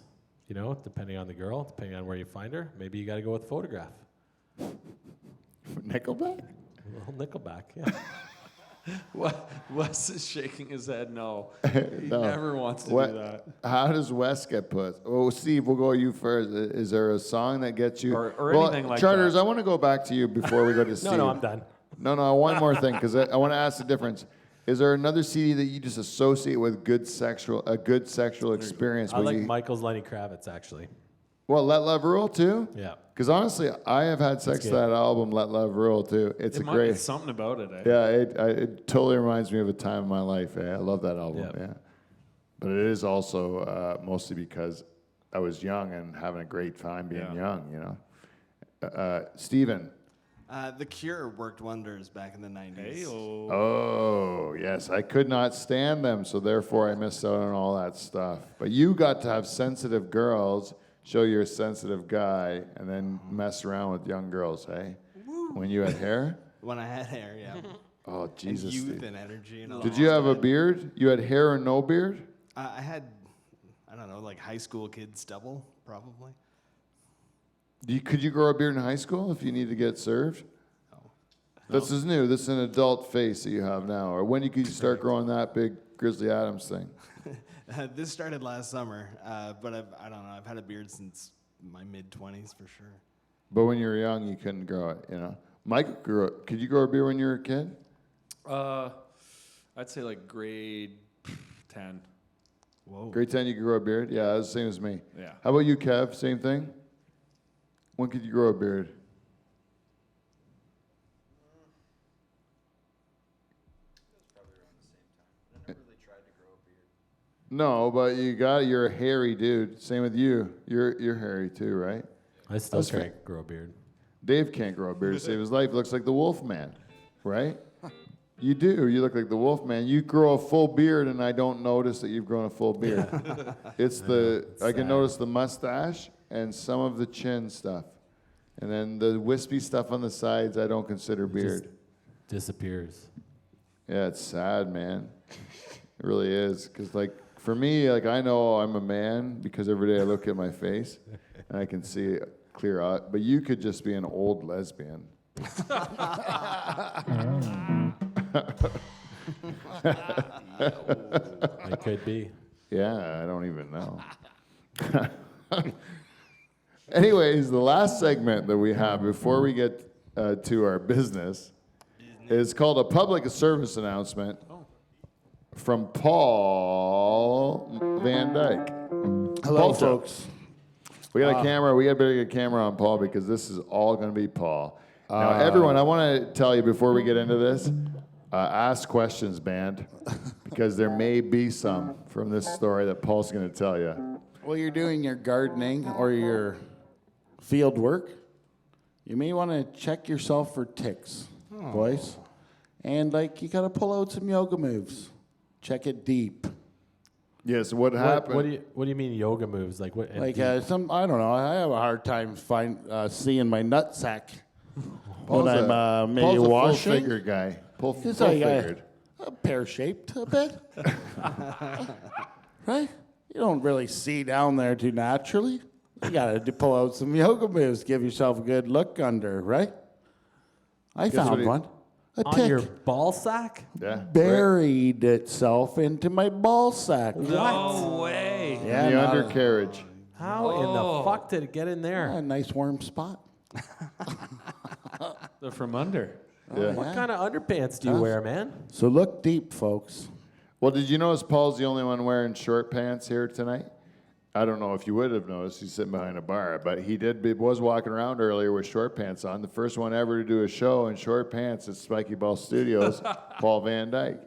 you know, depending on the girl, depending on where you find her, maybe you got to go with Photograph. Nickelback? Well, Nickelback, yeah. Wes is shaking his head no. He No. never wants to What- do that. How does Wes get put? Oh, Steve, we'll go you first. Is there a song that gets you? Or Well, anything like Charters, that. I want to go back to you before we go to Steve. No, I'm done. No, one more thing, because I want to ask the difference. Is there another CD that you just associate with a good sexual experience? I where like you, Michael's Lenny Kravitz, actually. well, Let Love Rule too? Yeah. Because honestly, I have had sex to good. that album, Let Love Rule too. It's a It's great. something about it. Eh? Yeah, it totally reminds me of a time in my life. I love that album. Yep. Yeah, but it is also mostly because I was young and having a great time being young. You know, Steven. The Cure worked wonders back in the 90s. Oh yes, I could not stand them, so therefore I missed out on all that stuff. But you got to have sensitive girls, show you're a sensitive guy, and then mess around with young girls, hey? When you had hair? When I had hair, yeah. Oh And Jesus! youth Steve. and energy and all Did that you have a stuff. beard? You had hair and no beard? I had, I don't know, like high school kid stubble, probably. Could you grow a beard in high school if you need to get served? This is new. This is an adult face that you have now. Or when could you start growing that big Grizzly Adams thing? This started last summer, but I don't know. I've had a beard since my mid-20s for sure. But when you were young, you couldn't grow it, you know. Mike grew it. Could you grow a beard when you were a kid? I'd say like grade 10. Whoa. Grade 10, you could grow a beard? Yeah, that's the same as me. Yeah. How about you, Kev? Same thing? When could you grow a beard? No, but you're a hairy dude. Same with you. You're hairy too, right? I still That's can't grow a beard. Dave can't grow a beard to save his life. Looks like the wolf man, right? You do. You look like the wolf man. You grow a full beard and I don't notice that you've grown a full beard. It's I can notice the mustache and some of the chin stuff. And then the wispy stuff on the sides I don't consider beard. Disappears. Yeah, it's sad, man. It really is. Because, like, for me, like, I know I'm a man because every day I look at my face and I can see it clear out. But you could just be an old lesbian. It could be. Yeah, I don't even know. Anyways, the last segment that we have before we get to our business is called a public service announcement from Paul Van Dyke. Hello, Paul, folks. We got a camera. We got better get a camera on Paul because this is all going to be Paul. Now, everyone, I want to tell you before we get into this, ask questions, band, because there may be some from this story that Paul's going to tell you. While you're doing your gardening or your field work, you may want to check yourself for ticks, boys. And, like, you got to pull out some yoga moves. Check it deep. Yes, what happened? What do you mean yoga moves? Like what? Like, I don't know. I have a hard time seeing my nutsack when I'm maybe Paul's a washing. full-figured guy. It's like Full-figured. a pear-shaped a bit. Right? You don't really see down there too naturally. You got to pull out some yoga moves, give yourself a good look under, right? I Guess what found he- one. A On tick your ball sack? Yeah. buried itself into my ball sack. No way. Yeah, The not undercarriage. How in the fuck did it get in there? a nice warm spot. They're from under. Yeah. What kind of underpants do you wear, man? So look deep, folks. Well, did you notice Paul's the only one wearing short pants here tonight? I don't know if you would have noticed. He's sitting behind a bar, but he was walking around earlier with short pants on. The first one ever to do a show in short pants at Spiky Ball Studios, Paul Van Dyke.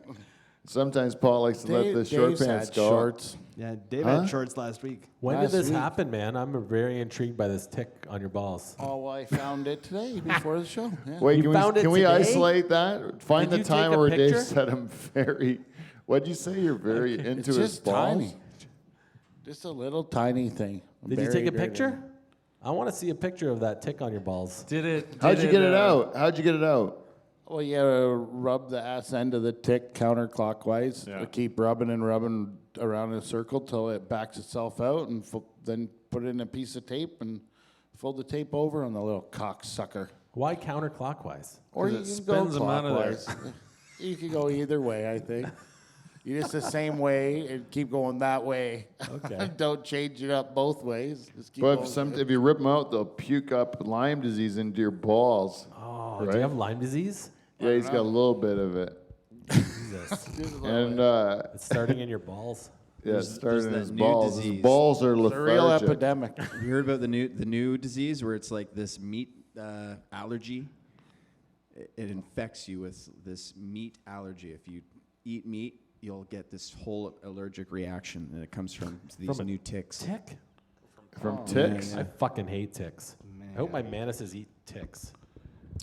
Sometimes Paul likes to let the short Dave's pants had go. shorts. Yeah, Dave had shorts last week. When Last did this week. happen, man? I'm very intrigued by this tick on your balls. Oh, well, I found it today before the show. Yeah. Wait, You found it can we today? isolate that? Find Did the you time take a where Dave picture? said I'm very. What'd you say? You're very into It's his just balls. tiny. Just a little tiny thing. Did you take a Buried right picture? in. I want to see a picture of that tick on your balls. How'd you get it out? How'd you get it out? Well, you gotta rub the ass end of the tick counterclockwise. Yeah. Keep rubbing and rubbing around in a circle till it backs itself out, and then put it in a piece of tape and fold the tape over on the little cocksucker. Why counterclockwise? Or you it can go spins them out of there. clockwise. You can go either way, I think. You just the same way and keep going that way. Okay. Don't change it up both ways. Just keep But going. if you rip them out, they'll puke up Lyme disease into your balls. Oh, Right. do you have Lyme disease? Yeah, he's got a little bit of it. Jesus. And It's starting in your balls. yeah, it started in that his new balls. His disease. balls are It's a real lethargic. epidemic. Have you heard about the new disease where it's like this meat allergy? It infects you with this meat allergy. If you eat meat, you'll get this whole allergic reaction, and it comes from these From a new ticks. Tick? From ticks. I fucking hate ticks. I hope my manises eat ticks.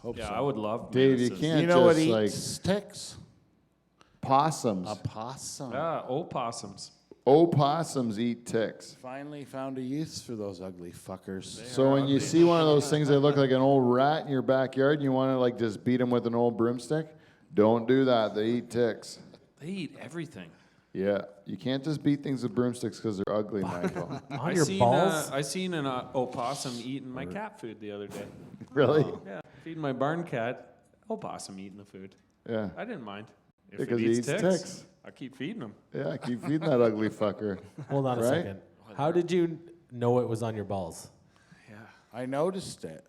Hope Yeah, so. I would love. Dave, you Menaces. can't You know what just like eats ticks? possums. A possum. Yeah, opossums. Opossums eat ticks. Finally found a use for those ugly fuckers. So when you see one of those things that look like an old rat in your backyard and you want to like just beat them with an old broomstick, don't do that. They eat ticks. They eat everything. Yeah, you can't just beat things with broomsticks because they're ugly, Michael. On your balls? I seen an opossum eating my cat food the other day. Really? Yeah, feeding my barn cat. Opossum eating the food. Yeah. I didn't mind. If Because it he eats eats ticks, ticks. I keep feeding them. Yeah, keep feeding that ugly fucker. Hold on a Right? second. How did you know it was on your balls? Yeah. I noticed it.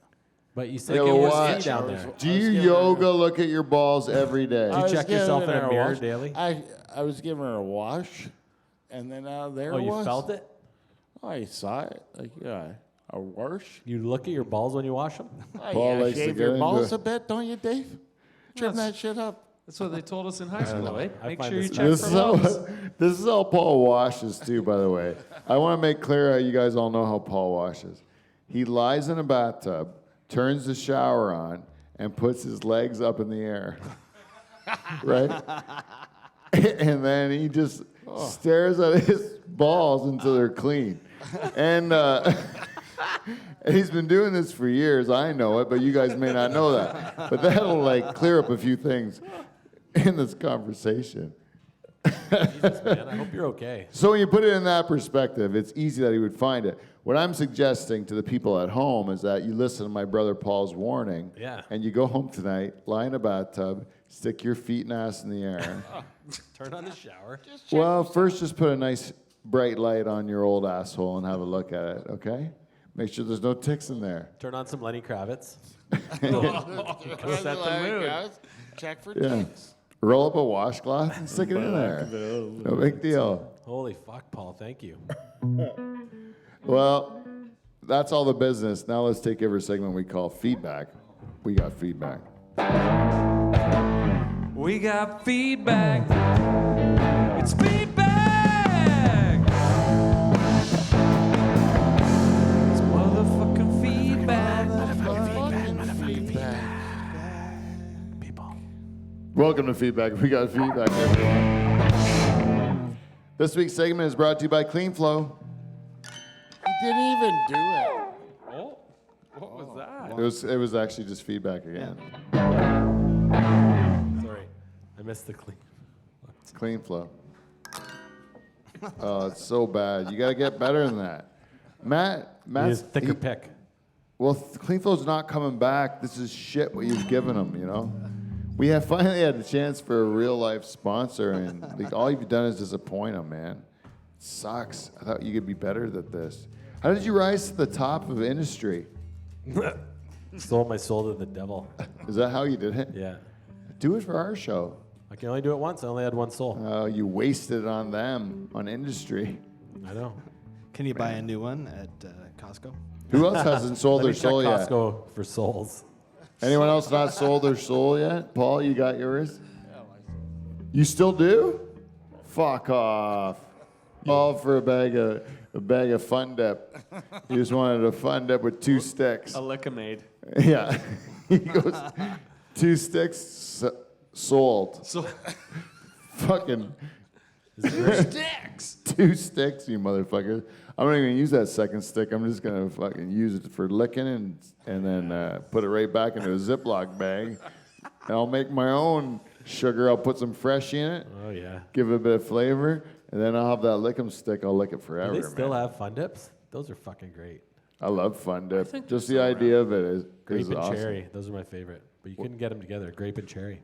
But you said Yeah, you but were what? down there. Do you yoga look at your balls every day? Do you check yourself in a giving her mirror wash. daily? I was giving her a wash, and then there Oh, it you was. felt it? Oh, I saw it. Like, yeah, a wash. You look at your balls when you wash them? Oh, Paul yeah, likes to shave get your into balls it. a bit, don't you, Dave? Trim that shit up. That's what they told us in high school, eh? I Make find sure you this check This for is, how, lumps. this is how Paul washes, too, by the way. I want to make clear how you guys all know how Paul washes. He lies in a bathtub, turns the shower on, and puts his legs up in the air. Right? And then he just stares at his balls until they're clean. And he's been doing this for years. I know it, but you guys may not know that. But that'll like clear up a few things in this conversation. Jesus, man, I hope you're okay. So when you put it in that perspective, it's easy that he would find it. What I'm suggesting to the people at home is that you listen to my brother Paul's warning, Yeah. and you go home tonight, lie in a bathtub, stick your feet and ass in the air. Turn on the shower. Well, first just put a nice bright light on your old asshole and have a look at it, okay? Make sure there's no ticks in there. Turn on some Lenny Kravitz. Set the mood. Check for Yeah. ticks. Roll up a washcloth and stick it in there. No big deal. Holy fuck, Paul. Thank you. Well, that's all the business. Now let's take every segment we call feedback. We got feedback. We got feedback. It's feedback. It's motherfucking feedback. Welcome to Feedback. We got feedback, everyone. This week's segment is brought to you by Clean Flow. He didn't even do it. Oh, what was that? It was actually just feedback again. Sorry. I missed the clean. It's Clean Flow. Oh, it's so bad. You got to get better than that. Matt's Thicker pick. Well, Clean Flow's not coming back. This is shit what you've given them, you know? We have finally had a chance for a real life sponsor, and like, all you've done is disappoint them, man. It sucks. I thought you could be better than this. How did you rise to the top of industry? Sold my soul to the devil. Is that how you did it? Yeah. Do it for our show. I can only do it once. I only had one soul. You wasted it on them, on industry. I know. Can you buy a new one at Costco? Who else hasn't sold Let me their check soul yet? Costco for souls. Anyone else not sold their soul yet? Paul, you got yours? You still do? Fuck off. All for a bag of Fun Dip. You just wanted a Fun Dip with 2 sticks. A lick-a-made. Yeah. He goes, 2 sticks sold. So Fucking sticks. 2 sticks, you motherfucker. I'm not even gonna use that second stick. I'm just gonna fucking use it for licking and then put it right back into a Ziploc bag. And I'll make my own sugar. I'll put some fresh in it. Oh, yeah. Give it a bit of flavor, and then I'll have that lick'em stick. I'll lick it forever. Do they still man. have Fun Dips? Those are fucking great. I love Fun Dip. think Just they're the still idea of it is Grape and awesome. cherry. Those are my favorite. But you couldn't get them together. Grape and cherry.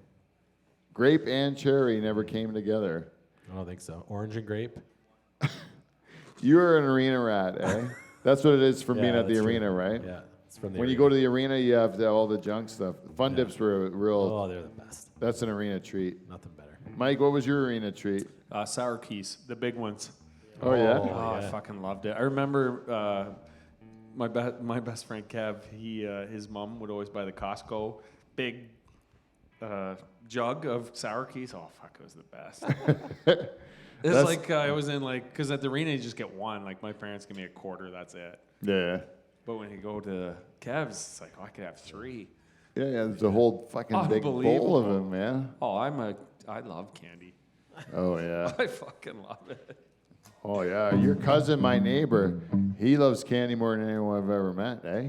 Grape and cherry never came together. I don't think so. Orange and grape. You're an arena rat, eh? That's what it is from Yeah, being at the that's true. arena, right? Yeah. It's from the When you arena. go to the arena, you have all the junk stuff. Fun Dips were a real. Oh, they're the best. That's an arena treat. Nothing better. Mike, what was your arena treat? Sour keys, the big ones. Oh, yeah? Oh, yeah. I fucking loved it. I remember my best friend Kev. His mom would always buy the Costco big jug of sour keys. Oh fuck, it was the best. It's That's- like I was in because at the arena you just get one. Like my parents give me a quarter, that's it. Yeah. But when you go to Kev's, it's like I could have 3. Yeah, there's a whole fucking big bowl of Unbelievable. them, man. Oh, I love candy. Oh, yeah. I fucking love it. Oh, yeah. Your cousin, my neighbor, he loves candy more than anyone I've ever met, eh?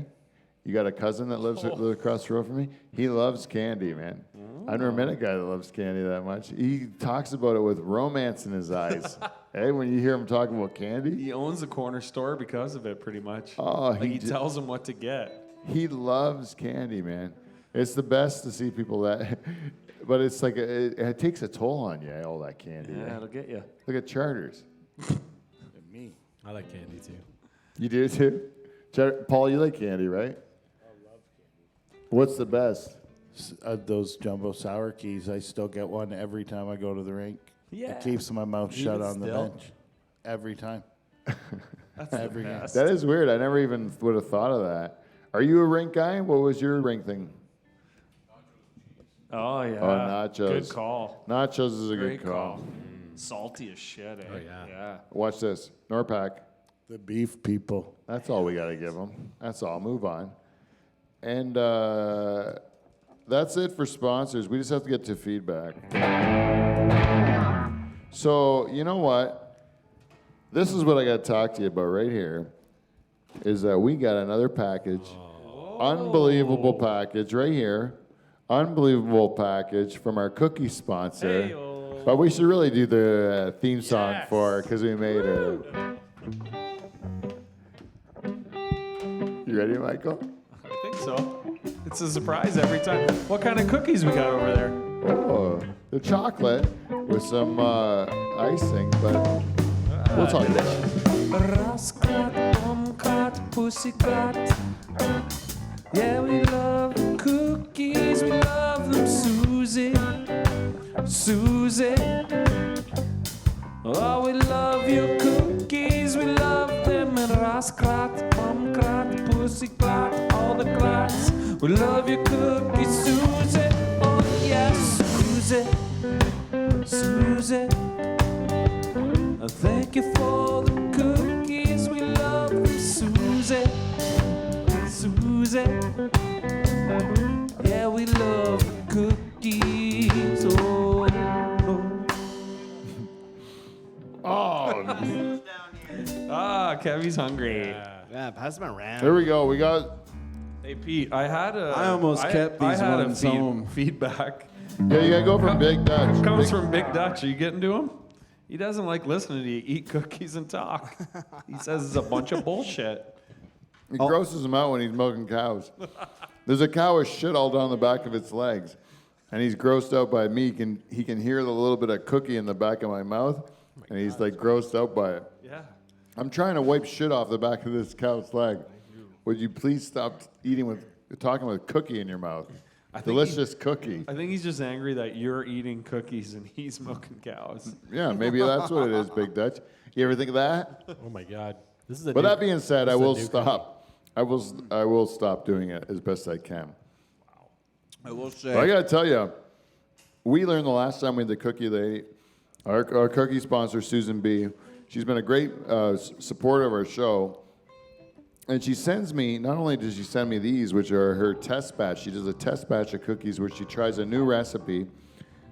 You got a cousin that lives across the road from me? He loves candy, man. I've never met a guy that loves candy that much. He talks about it with romance in his eyes. Hey, when you hear him talking about candy? He owns the corner store because of it, pretty much. Oh, like he j- tells them what to get. He loves candy, man. It's the best to see people that, but it's like, it takes a toll on you, all that candy. Yeah, eh? it'll get you. Look at Charters. Me. I like candy too. You do too? Paul, you like candy, right? What's the best? Those jumbo sour keys. I still get one every time I go to the rink. Yeah. It keeps my mouth shut Even on the still? bench. Every time. That's Every the game. best. That is weird. I never even would have thought of that. Are you a rink guy? What was your rink thing? Oh yeah. nachos. Good call. Nachos is a Great good call. Salty as shit. Eh? Oh, yeah. Yeah. Watch this. Norpac. The beef people. That's all we got to give them. That's all. Move on. And that's it for sponsors. We just have to get to feedback. So, you know what? This is what I got to talk to you about right here, is that we got another package. Unbelievable package right here. Unbelievable package from our cookie sponsor. Hey-o. But we should really do the theme song for her because we made her. You ready, Michael? I think so. It's a surprise every time. What kind of cookies we got over there? Oh, the chocolate with some icing, but we'll talk about it. Rascat, tomcat, pussycat. Yeah, we love cookies, we love them, Susie. Susie. Oh, we love your cookies, we love them. And Rascat, tomcat, pussycat, all the clats. We love your cookies, Susie. Oh, yes, Susie. Susie. Thank you for the cookies, we love them, Susie. Susie. Yeah, we love cookies. Oh, Oh, Ah, Kevy's hungry. Yeah, pass them around. there we go. We got. Hey Pete, I almost kept these I had ones a home. feedback. Yeah, you gotta go from Big Dutch. Comes Big- from Big Dutch. Are you getting to him? He doesn't like listening to you eat cookies and talk. He says it's a bunch of bullshit. It grosses him out when he's milking cows. There's a cow with shit all down the back of its legs, and he's grossed out by me. He can hear the little bit of cookie in the back of my mouth, and he's like grossed out by it. Yeah. I'm trying to wipe shit off the back of this cow's leg. Would you please stop talking with cookie in your mouth? Delicious cookie. I think he's just angry that you're eating cookies and he's milking cows. Yeah, maybe that's what it is, Big Dutch. You ever think of that? Oh my God. This is a But new- that being said, this I is a will new stop. I will stop doing it as best I can. I will say. But I gotta tell you, we learned the last time we had the cookie lady, our cookie sponsor Susan B. She's been a great supporter of our show, and she sends me. Not only does she send me these, which are her test batch. She does a test batch of cookies where she tries a new recipe,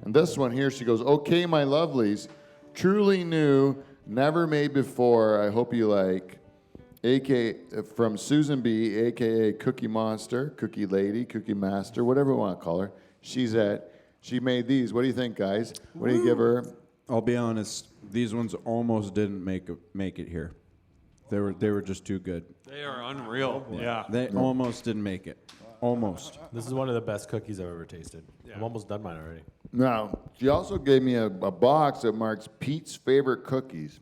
and this one here, she goes, "Okay, my lovelies, truly new, never made before. I hope you like." AK from Susan B, aka Cookie Monster, Cookie Lady, Cookie Master, whatever you want to call her. She made these. What do you think, guys? What do you give her? I'll be honest. These ones almost didn't make it here. They were just too good. They are unreal. Yeah. They almost didn't make it. Almost. This is one of the best cookies I've ever tasted. I'm almost done mine already. Now, she also gave me a box that marks Pete's favorite cookies.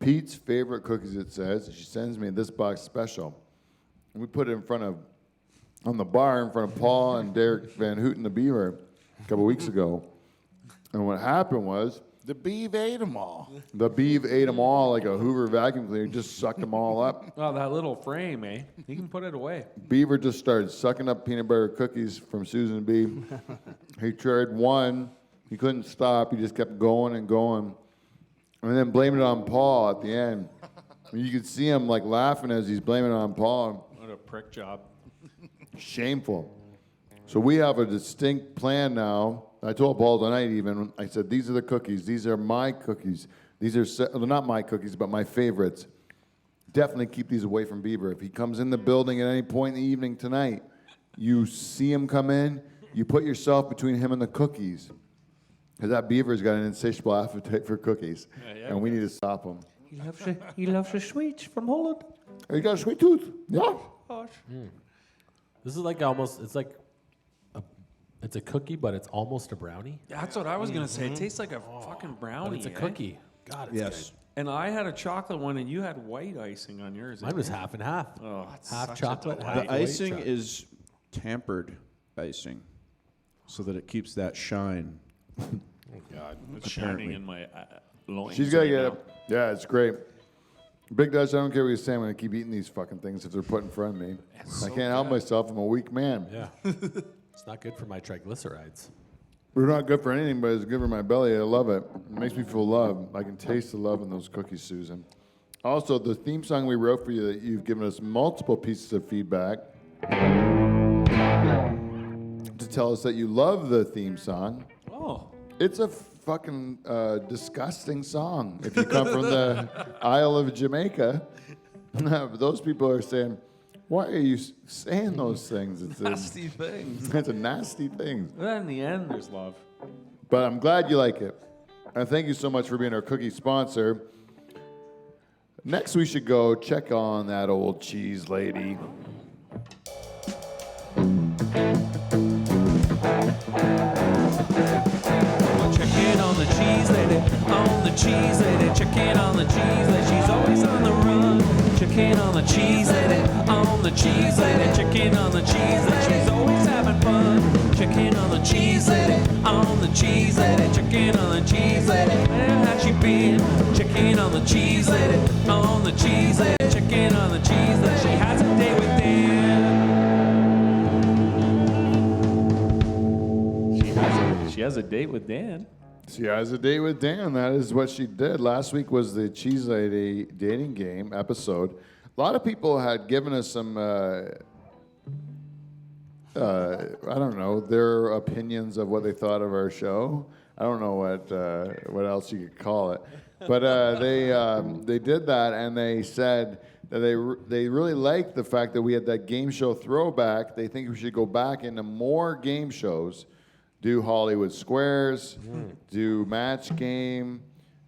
Pete's favorite cookies, it says. She sends me this box special. And we put it on the bar in front of Paul and Derek Van Houten the Beaver a couple weeks ago. And what happened was, The beef ate them all. the beef ate them all like a Hoover vacuum cleaner, just sucked them all up. Oh, that little frame, eh? You can put it away. Beaver just started sucking up peanut butter cookies from Susan B. He tried one. He couldn't stop. He just kept going and going. And then blamed it on Paul at the end. You could see him like laughing as he's blaming it on Paul. What a prick job. Shameful. So we have a distinct plan now. I told Paul tonight even, I said, these are the cookies. These are my cookies. These are, well, not my cookies, but my favorites. Definitely keep these away from Bieber. If he comes in the building at any point in the evening tonight, you see him come in, you put yourself between him and the cookies. Because that Beaver's got an insatiable appetite for cookies. And we need to stop him. he loves the sweets from Holland. Oh, you got a sweet tooth? Yeah. This is like almost, it's a cookie, but it's almost a brownie. That's what I was going to say. It tastes like a fucking brownie. But it's a eh? cookie. God, it's Yes. And I had a chocolate one, and you had white icing on yours. good. Mine was half and half. Oh, Half such a chocolate, delight. half The white icing chocolate. is tampered icing so that it keeps that shine. Oh God, it's shining in my loins. She's got to right get now. it. Yeah, it's great. Big Dutch, I don't care what you're saying. I'm going to keep eating these fucking things if they're put in front of me. I can't help myself. I'm a weak man. Yeah. It's not good for my triglycerides. They're not good for anything, but it's good for my belly. I love it. It makes me feel love. I can taste the love in those cookies, Susan. Also, the theme song we wrote for you that you've given us multiple pieces of feedback to tell us that you love the theme song. Oh. It's a fucking disgusting song. If you come from the Isle of Jamaica, those people are saying, why are you saying those things? It's Nasty things. It's a nasty thing. But in the end, there's love. But I'm glad you like it. And thank you so much for being our cookie sponsor. Next, we should go check on that old cheese lady. Check in on the cheese lady, on the cheese lady. Check in on the cheese lady, she's always on the run. Check in on the cheese lady, on the cheese lady. Check in on the cheese lady, she's always having fun. Check in on the cheese lady, on the cheese lady. Check in on the cheese lady, where has she been? Check in on the cheese lady, on the cheese lady. Check in on the cheese lady, she has a date with Dan. She has a date with Dan. She has a date with Dan. That is what she did. Last week was the Cheese Lady dating game episode. A lot of people had given us some, I don't know, their opinions of what they thought of our show. I don't know what else you could call it. But they did that, and they said that they really liked the fact that we had that game show throwback. They think we should go back into more game shows. Do Hollywood Squares, do Match Game,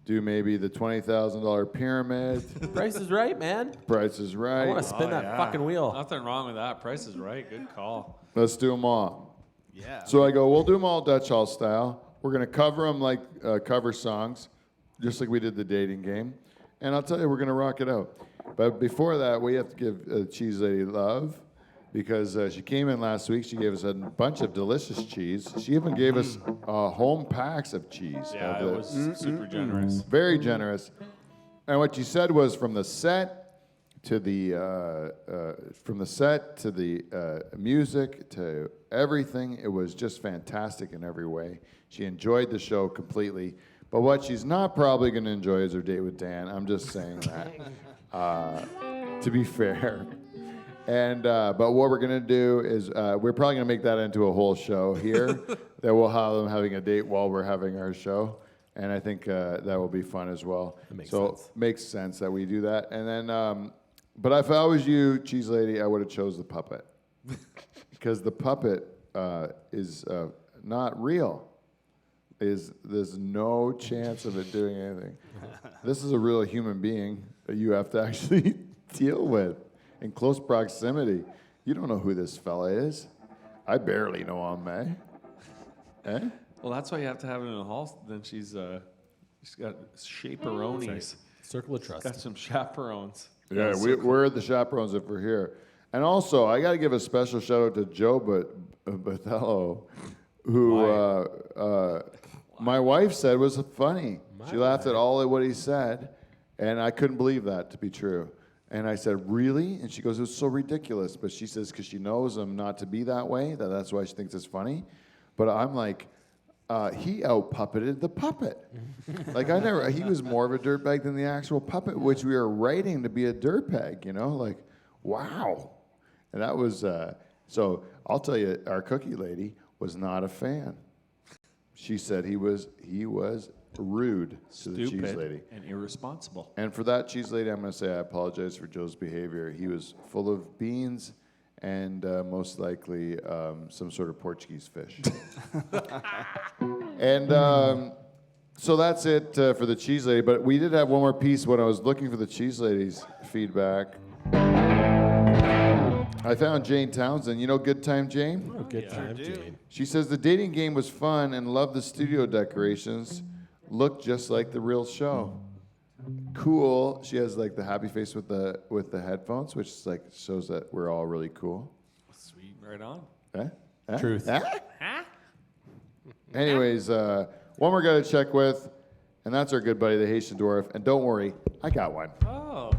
do maybe the $20,000 Pyramid. Price is right, man. Price is Right. I want to spin that fucking wheel. Nothing wrong with that. Price is right. Good call. Let's do them all. Yeah. So I go, we'll do them all Dutch Hall style. We're going to cover them like cover songs, just like we did the dating game. And I'll tell you, we're going to rock it out. But before that, we have to give Cheese Lady love. Because she came in last week, she gave us a bunch of delicious cheese. She even gave us home packs of cheese. Yeah, it was super generous. Very generous. And what she said was from the set to the music to everything, it was just fantastic in every way. She enjoyed the show completely. But what she's not probably going to enjoy is her date with Dan. I'm just saying that. To be fair. And but what we're gonna do is we're probably gonna make that into a whole show here. That we'll have them having a date while we're having our show, and I think that will be fun as well. That makes so sense. Makes sense that we do that. And then, but if I was you, Cheese Lady, I would have chose the puppet because the puppet is not real. There's no chance of it doing anything. This is a real human being that you have to actually deal with. In close proximity. You don't know who this fella is. I barely know him, eh? Eh? Well, that's why you have to have it in a hall. Then she's got chaperones. Circle of trust. Got some chaperones. Yeah, we're the chaperones if we're here. And also, I got to give a special shout out to Joe Bathello, who my wife said was funny. She laughed at all of what he said, and I couldn't believe that to be true. And I said, really? And she goes, it was so ridiculous. But she says, because she knows him not to be that way, that's why she thinks it's funny. But I'm like, he out-puppeted the puppet. Like, he was more of a dirtbag than the actual puppet, which we were writing to be a dirtbag, you know? Like, wow. And that was, so I'll tell you, our cookie lady was not a fan. She said he was rude to the cheese lady. And irresponsible. And for that cheese lady, I'm going to say I apologize for Joe's behavior. He was full of beans and most likely some sort of Portuguese fish. And so that's it for the cheese lady. But we did have one more piece when I was looking for the cheese lady's feedback. I found Jane Townsend. You know Good Time Jane? Oh, good time, Jane. She says the dating game was fun and loved the studio decorations. Looked just like the real show. Cool. She has like the happy face with the headphones, which is like shows that we're all really cool. Sweet. Right on. Truth. Anyways, one more guy to check with, and that's our good buddy, the Haitian Dwarf. And don't worry, I got one. Oh.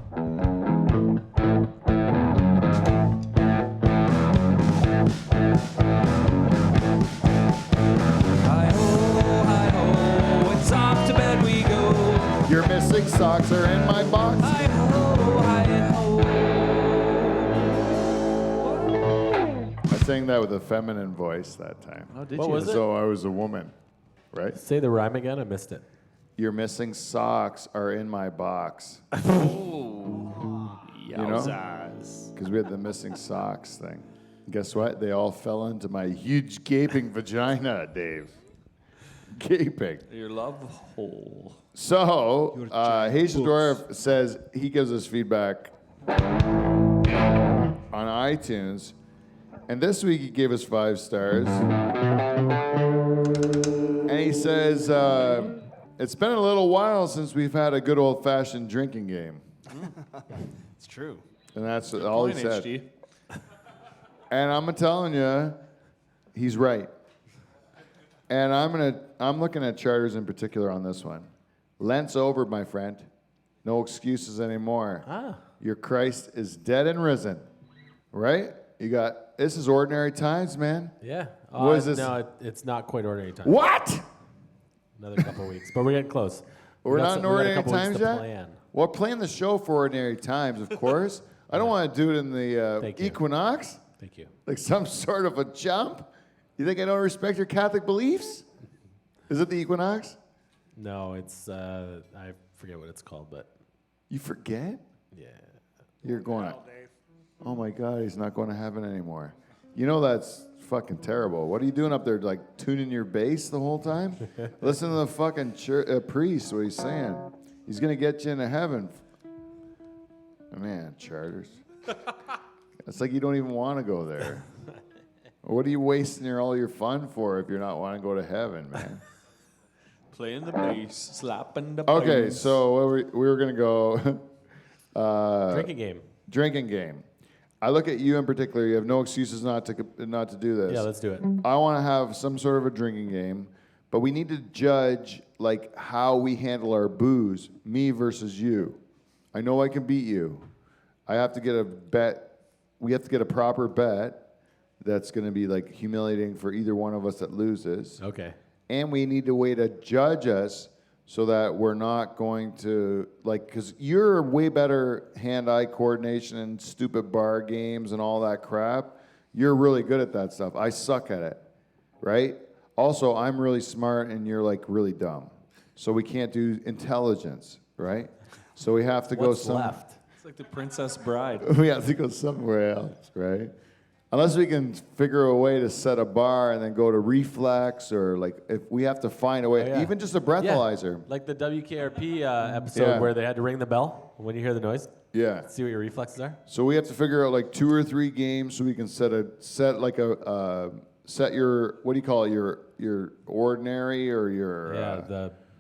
Hi-ho, it's off to bed we go. Your missing socks are in my box. Hi-ho, hi-ho. I sang that with a feminine voice that time. Oh, did what you? Was so I was a woman, right? Say the rhyme again. I missed it. Your missing socks are in my box. Oh, you know? Because we had the missing socks thing. Guess what? They all fell into my huge gaping vagina, Dave. Gaping. Your love hole. So, Haitian Dwarf says he gives us feedback on iTunes. And this week he gave us 5 stars. And he says, it's been a little while since we've had a good old-fashioned drinking game. It's true. And that's all he Point, said. HG. And I'm telling you, he's right. And I'm looking at charters in particular on this one. Lent's over, my friend. No excuses anymore. Your Christ is dead and risen. Right? This is ordinary times, man. Yeah. What is this? No, it's not quite ordinary time. What? Another couple weeks, but we're getting close. We're not in ordinary times times yet? Plan. Well, playing the show for ordinary times, of course. I don't want to do it in the Thank you. equinox. Thank you. Like some sort of a jump. You think I don't respect your Catholic beliefs? Is it the equinox? No, it's I forget what it's called, but You forget? yeah. You're going, oh my God, he's not going to heaven anymore. You know that's fucking terrible. What are you doing up there, like tuning your bass the whole time? Listen to the fucking priest, what he's saying. He's going to get you into heaven. Man, charters. It's like you don't even want to go there. What are you wasting all your fun for if you're not wanting to go to heaven, man? Playing the bass, slapping the Okay, bass. so we were going to go... Drinking game. Drinking game. I look at you in particular. You have no excuses not to do this. Yeah, let's do it. I want to have some sort of a drinking game, but we need to judge like how we handle our booze, me versus you. I know I can beat you. I have to get a bet. We have to get a proper bet that's going to be like humiliating for either one of us that loses. Okay. And we need a way to judge us so that we're not going to, like, because you're way better hand-eye coordination and stupid bar games and all that crap. You're really good at that stuff. I suck at it, right? Also, I'm really smart and you're, like, really dumb. So we can't do intelligence, right? So we have to What's go left? It's like the Princess Bride. We have to go somewhere else, right? Unless we can figure a way to set a bar and then go to reflex, or like if we have to find a way, yeah. even just a breathalyzer. Yeah. Like the WKRP episode where they had to ring the bell when you hear the noise. Yeah. See what your reflexes are. So we have to figure out like 2 or 3 games so we can set your, what do you call it, your ordinary or your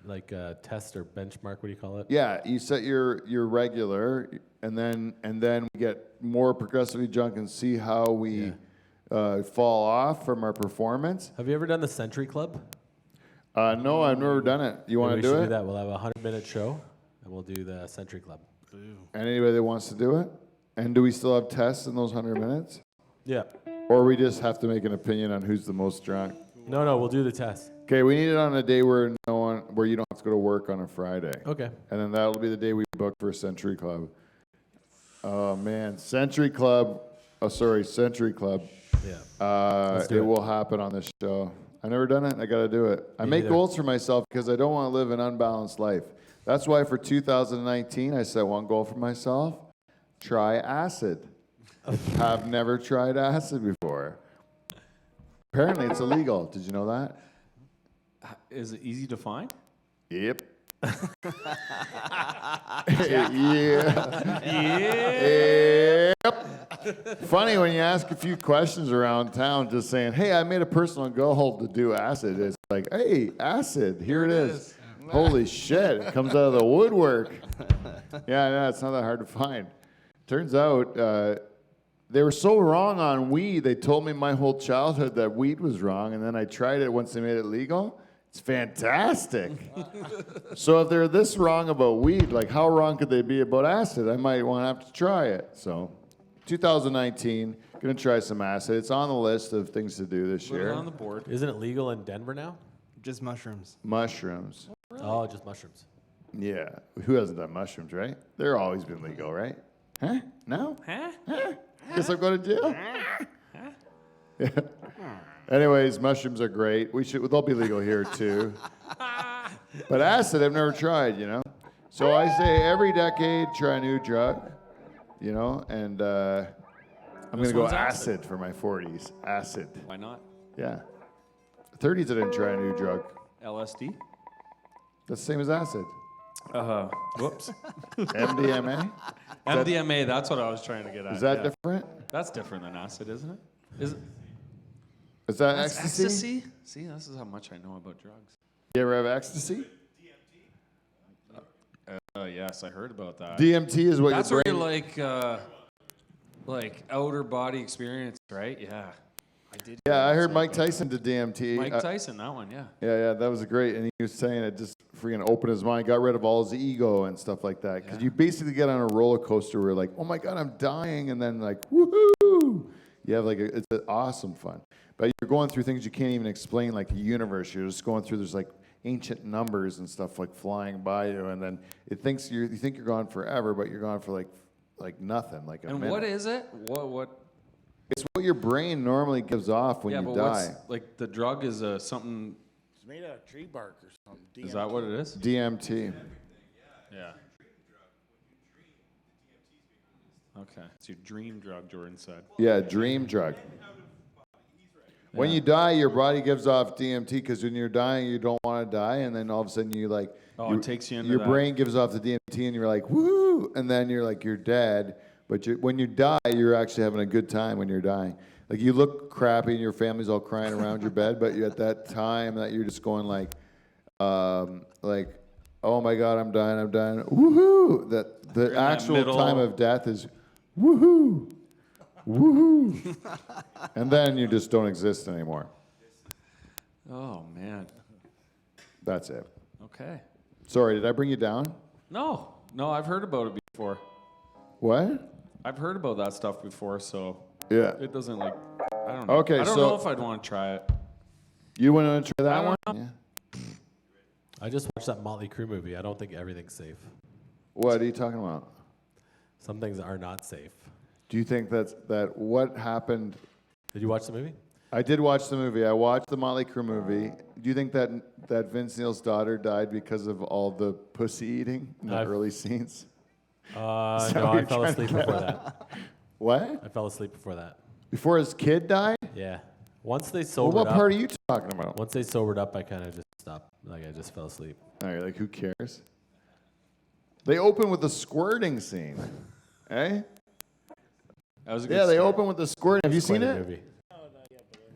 the test or benchmark. What do you call it? yeah, you set your regular, and then we get more progressively drunk and see how we fall off from our performance. Have you ever done the Century Club? No, I've never done it. You want to do We should it? do that. We'll have a 100-minute show, and we'll do the Century Club. Anybody that wants to do it? And do we still have tests in those 100 minutes? Yeah. Or we just have to make an opinion on who's the most drunk? No, we'll do the test. Okay, we need it on a day where you don't have to go to work on a Friday. Okay. And then that'll be the day we book for Century Club. Oh man, Century Club. Century Club. Yeah. It will happen on this show. I've never done it. I got to do it. I make goals for myself because I don't want to live an unbalanced life. That's why for 2019 I set one goal for myself: try acid. Have never tried acid before. Apparently it's illegal. Did you know that? Is it easy to find? Yep. Yep. Funny when you ask a few questions around town, just saying, "Hey, I made a personal goal to do acid." It's like, "Hey, acid, here it is." Holy shit! It comes out of the woodwork. Yeah, no, it's not that hard to find. Turns out, They were so wrong on weed. They told me my whole childhood that weed was wrong, and then I tried it once they made it legal. It's fantastic. So if they're this wrong about weed, like how wrong could they be about acid? I might want to have to try it. So 2019, gonna try some acid. It's on the list of things to do this Put it year. on the board. Isn't it legal in Denver now? Just mushrooms. Mushrooms. Oh, just mushrooms. Yeah. Who hasn't done mushrooms, right? They're always been legal, right? Huh? No? Huh? Guess I'm going to jail. Yeah. Anyways, mushrooms are great. They'll be legal here too. But acid, I've never tried, you know. So I say every decade, try a new drug, you know, and I'm going to go one's acid acid. for my 40s. Acid. Why not? Yeah. 30s, I didn't try a new drug. LSD? That's the same as acid. Whoops. MDMA? MDMA, that's what I was trying to get at. Is that yeah. different? That's different than acid, isn't it? Is it? Is that That's ecstasy? See, this is how much I know about drugs. You ever have ecstasy? Yes, I heard about that. DMT is what That's your where brain... you're like outer body experience, right? Yeah. I did. Yeah, I heard Mike Tyson did DMT. Mike Tyson, that one, yeah. Yeah, that was great. And he was saying it just freaking opened his mind, got rid of all his ego and stuff like that. Because you basically get on a roller coaster where like, oh my God, I'm dying. And then like, woohoo. You have it's awesome fun. But you're going through things you can't even explain, like the universe. You're just going through, there's like ancient numbers and stuff like flying by you. And then you think you're gone forever, but you're gone for like nothing, like a minute. And what is it? What? It's what your brain normally gives off when Yeah, you but die. what's like the drug is something? It's made out of tree bark or something. Is that what it is? DMT. Yeah. Okay, it's your dream drug, Jordan said. Yeah, dream drug. When you die, your body gives off DMT because when you're dying, you don't want to die, and then all of a sudden it takes you into your that. brain gives off the DMT, and you're like woo, and then you're dead. But when you die, you're actually having a good time when you're dying. Like you look crappy, and your family's all crying around your bed, but you're at that time that you're just going like, oh my God, I'm dying, woohoo! That the actual time of death is woohoo. Woohoo! And then you just don't exist anymore. Oh man. That's it. Okay. Sorry, did I bring you down? No, I've heard about it before. What? I've heard about that stuff before, so Yeah. it doesn't I don't know. Okay, I don't so- know if I'd want to try it. You want to try that one? Yeah. I just watched that Motley Crue movie. I don't think everything's safe. What are you talking about? Some things are not safe. Do you think that what happened? Did you watch the movie? I did watch the movie. I watched the Motley Crue movie. Do you think that Vince Neil's daughter died because of all the pussy eating in the early scenes? No, what I you're fell trying asleep to get before at? that. What? I fell asleep before that. Before his kid died? Yeah. Once they Well, sobered what up. part are you talking about? Once they sobered up, I kind of just stopped. Like I just fell asleep. All right, like who cares? They open with the squirting scene. Eh? That was a good Yeah, they start. open with the squirting. Have you Quite seen a it? movie.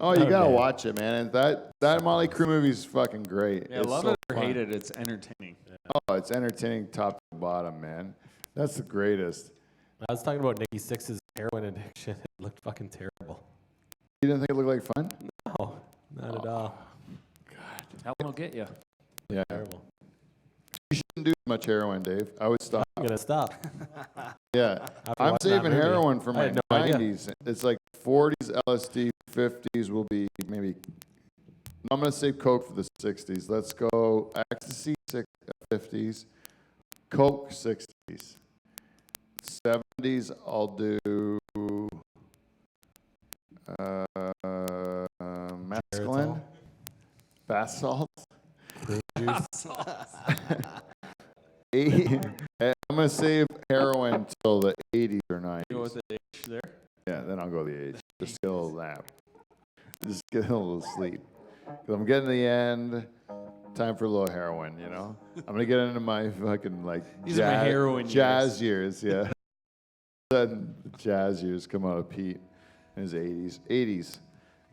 Oh, you Oh, gotta man. watch it, man. And that Motley Crue movie's fucking great. Yeah, It's love so it or fun. hate it, it's entertaining. Oh, it's entertaining top to bottom, man. That's the greatest. I was talking about Nikki Sixx's heroin addiction. It looked fucking terrible. You didn't think it looked like fun? No, not at all. That one will get you. Yeah. Terrible. You shouldn't do much heroin, Dave. I would stop. I'm gonna stop. Yeah. After I'm watching that saving movie. heroin for I my had no idea. 90s. It's like 40s LSD, 50s will be maybe. I'm going to save Coke for the 60s. Let's go ecstasy 50s, Coke 60s. 70s, I'll do mescaline, bath salts. I'm going to save heroin till the 80s or 90s. Go with the H there. Yeah, then I'll go the age. Just get a little nap. Just get a little sleep. 'Cause I'm getting to the end. Time for a little heroin, you know? I'm going to get into my fucking, like, These are my heroin jazz years, yeah. Sudden jazz years come out of Pete in his 80s. 80s.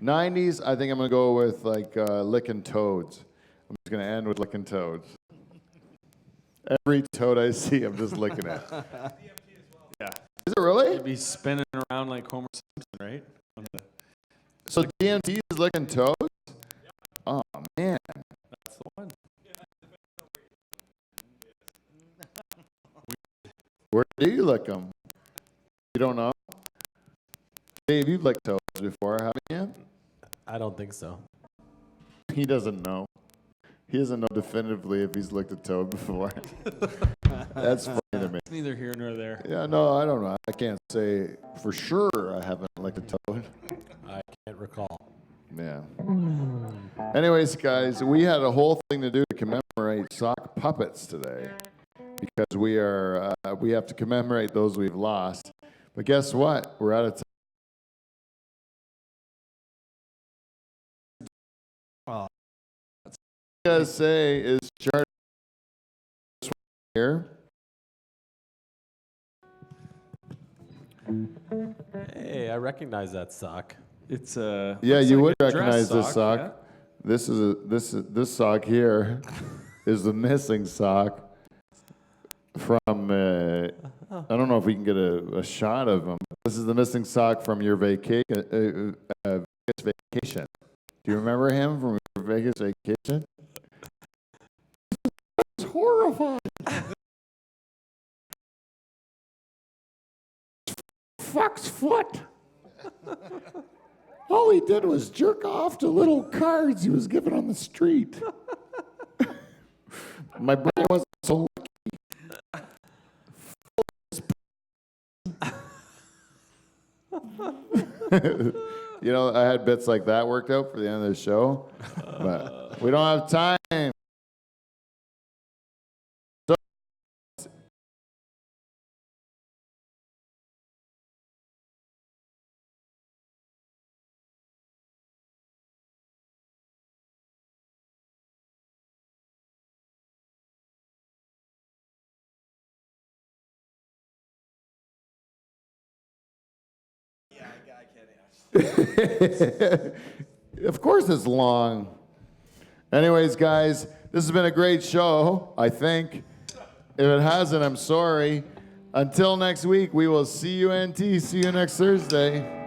90s, I think I'm going to go with, like, licking toads. I'm just going to end with licking toads. Every toad I see, I'm just licking it. Yeah. Is it really? really? You'd be spinning around like Homer Simpson, right? So DMT is licking toes? Oh, man. That's the one. Where do you lick them? You don't know? Dave, you've licked toes before, haven't you? I don't think so. He doesn't know. He doesn't know definitively if he's licked a toad before. That's funny to me. It's neither here nor there. Yeah, no, I don't know. I can't say for sure I haven't licked a toad. I can't recall. Yeah. Anyways, guys, we had a whole thing to do to commemorate sock puppets today because we have to commemorate those we've lost. But guess what? We're out of time. I say is chart here. Hey, I recognize that sock. It's Yeah, you would a dress recognize this sock. yeah? This sock here is the missing sock from. I don't know if we can get a shot of him. This is the missing sock from your Vegas vacation. Do you remember him from your Vegas vacation? It's horrifying. Fuck's foot. All he did was jerk off to little cards he was given on the street. My brain wasn't so lucky. You know, I had bits like that worked out for the end of the show, but we don't have time. Of course it's long. Anyways, guys, this has been a great show, I think. If it hasn't, I'm sorry. Until next week, we will see you, NT. See you next Thursday.